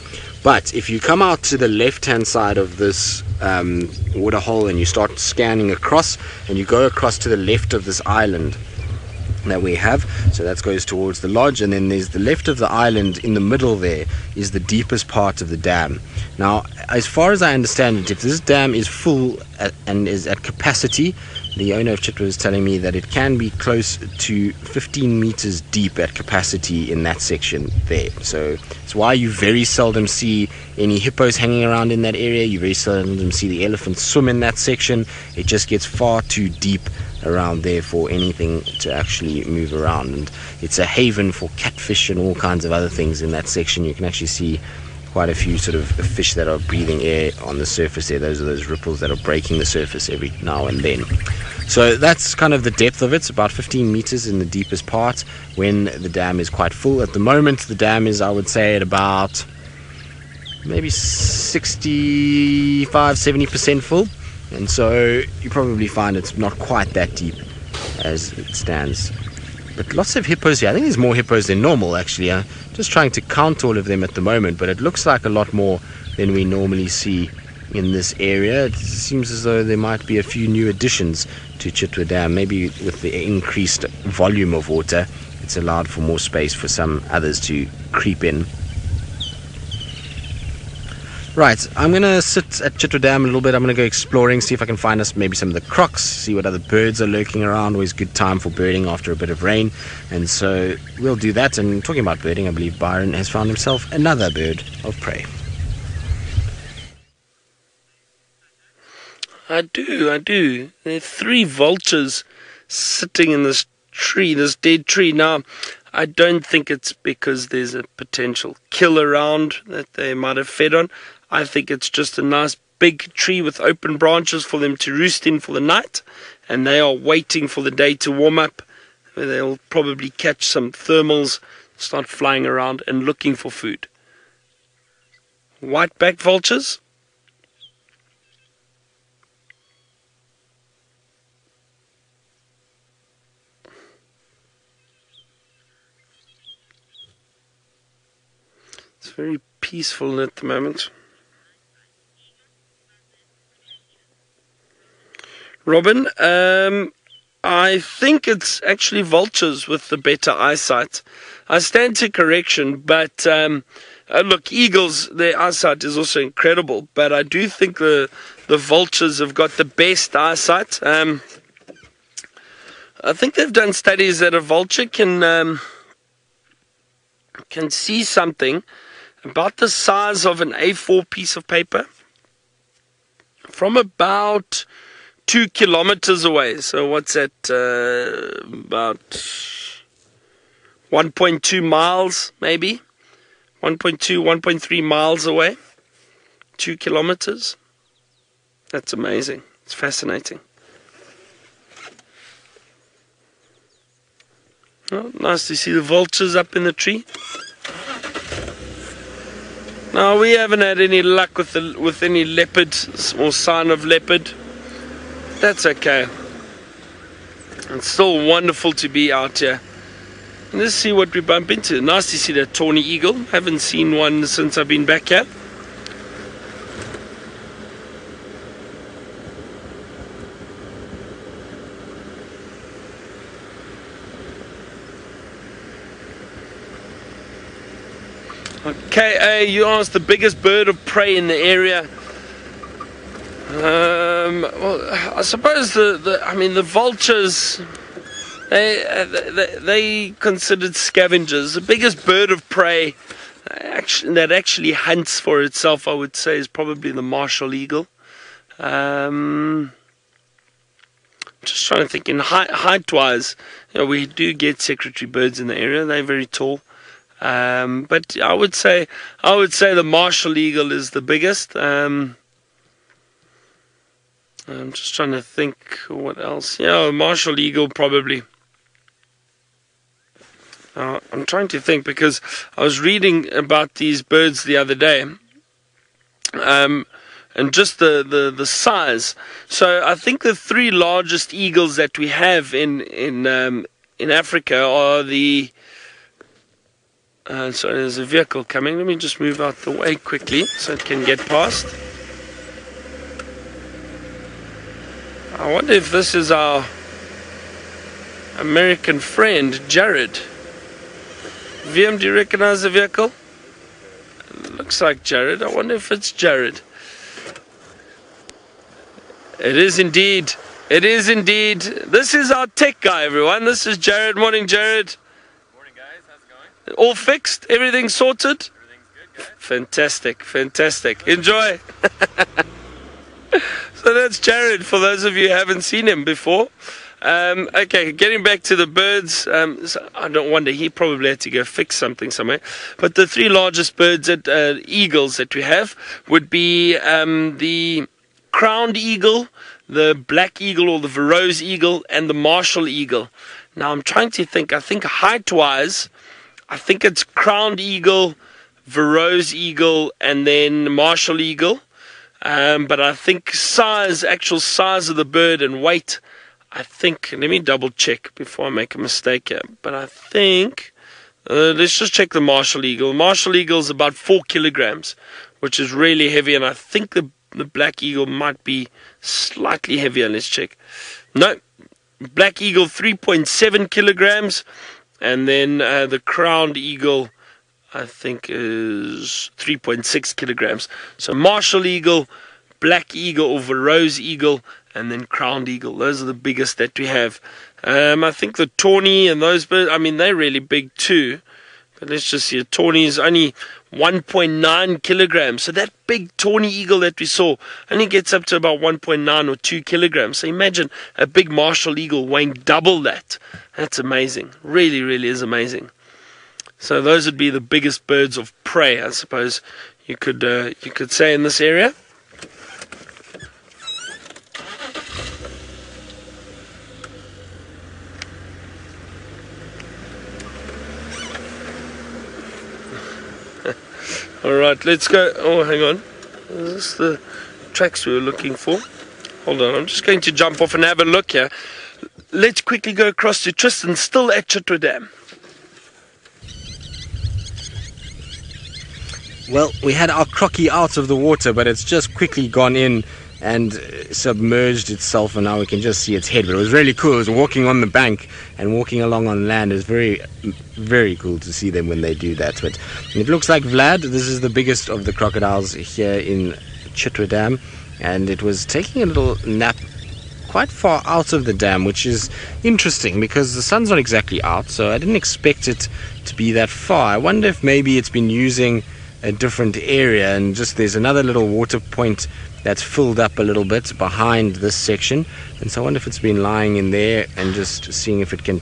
But if you come out to the left hand side of this water hole and you start scanning across, and you go across to the left of this island that we have, so that goes towards the lodge, and then there's the left of the island. In the middle there is the deepest part of the dam. Now, as far as I understand it, if this dam is full and is at capacity, the owner of Chitwa is telling me that it can be close to 15 meters deep at capacity in that section there. So it's why you very seldom see any hippos hanging around in that area. You very seldom see the elephants swim in that section. It just gets far too deep around there for anything to actually move around, and it's a haven for catfish and all kinds of other things in that section. You can actually see quite a few sort of fish that are breathing air on the surface there. Those are those ripples that are breaking the surface every now and then. So that's kind of the depth of it. It's about 15 meters in the deepest part when the dam is quite full. At the moment, the dam is, I would say, at about maybe 65-70% full, and so you probably find it's not quite that deep as it stands. But lots of hippos here. I think there's more hippos than normal, actually. I'm just trying to count all of them at the moment, but it looks like a lot more than we normally see in this area. It seems as though there might be a few new additions to Chitwa Dam. Maybe with the increased volume of water, it's allowed for more space for some others to creep in. Right, I'm going to sit at Chitwa Dam a little bit. I'm going to go exploring, see if I can find us maybe some of the crocs, see what other birds are lurking around. Always good time for birding after a bit of rain. And so we'll do that. And talking about birding, I believe Byron has found himself another bird of prey. I do. There are 3 vultures sitting in this tree, this dead tree. Now, I don't think it's because there's a potential kill around that they might have fed on. I think it's just a nice big tree with open branches for them to roost in for the night, and they are waiting for the day to warm up, where they'll probably catch some thermals, start flying around and looking for food. White-backed vultures. It's very peaceful at the moment. Robin, I think it's actually vultures with the better eyesight. I stand to correction, but look, eagles, their eyesight is also incredible, but I do think the vultures have got the best eyesight. I think they've done studies that a vulture can see something about the size of an A4 piece of paper from about 2 kilometers away. So what's that? About 1.2 miles, maybe 1.2, 1.3 miles away. 2 kilometers. That's amazing. It's fascinating. Oh, nice to see the vultures up in the tree. Now, we haven't had any luck with any leopard or sign of leopard. That's okay. It's still wonderful to be out here. And let's see what we bump into. Nice to see that tawny eagle. Haven't seen one since I've been back here. Okay, you asked the biggest bird of prey in the area. Well, I suppose the vultures, they considered scavengers. The biggest bird of prey that actually hunts for itself, I would say, is probably the martial eagle. Just trying to think in height-wise, we do get secretary birds in the area. They're very tall. But I would say the martial eagle is the biggest. I'm just trying to think what else. Martial eagle probably. I'm trying to think because I was reading about these birds the other day, and just the size. So I think the three largest eagles that we have in Africa are the. Sorry, there's a vehicle coming. Let me just move out the way quickly so it can get past. I wonder if this is our American friend, Jared. VM, do you recognize the vehicle? It looks like Jared. I wonder if it's Jared. It is indeed. It is indeed. This is our tech guy, everyone. This is Jared. Morning, Jared. Morning, guys. How's it going? All fixed? Everything sorted? Everything's good, guys. Fantastic, fantastic. Enjoy. So that's Jared, for those of you who haven't seen him before. Okay, getting back to the birds, so I don't wonder, he probably had to go fix something somewhere. But the three largest birds, eagles that we have, would be the crowned eagle, the black eagle or the Verreaux's eagle, and the martial eagle. Now I'm trying to think, I think height-wise, I think it's crowned eagle, Verreaux's eagle, and then martial eagle. But I think actual size of the bird and weight, I think, let me double check before I make a mistake here. But I think, let's just check the martial eagle. Martial eagle is about 4 kilograms, which is really heavy. And I think the black eagle might be slightly heavier. Let's check. No, black eagle 3.7 kilograms. And then the crowned eagle, I think, is 3.6 kilograms. So martial eagle, black eagle or Verreaux's eagle, and then crowned eagle. Those are the biggest that we have. I think the tawny and those birds, I mean, they're really big too. But let's just see. A tawny is only 1.9 kilograms. So that big tawny eagle that we saw only gets up to about 1.9 or 2 kilograms. So imagine a big martial eagle weighing double that. That's amazing. Really, really is amazing. So those would be the biggest birds of prey, I suppose you could say in this area. All right, let's go. Oh, hang on. Is this the tracks we were looking for? Hold on, I'm just going to jump off and have a look here. Let's quickly go across to Tristan, still at Chitwa Dam. Well, we had our crocky out of the water, but it's just quickly gone in and submerged itself, and now we can just see its head. But it was really cool. It was walking on the bank and walking along on land. It's very, very cool to see them when they do that. But it looks like Vlad, this is the biggest of the crocodiles here in Chitwa Dam, and it was taking a little nap quite far out of the dam, which is interesting because the sun's not exactly out, so I didn't expect it to be that far. I wonder if maybe it's been using a different area, and just there's another little water point that's filled up a little bit behind this section, and so I wonder if it's been lying in there and just seeing if it can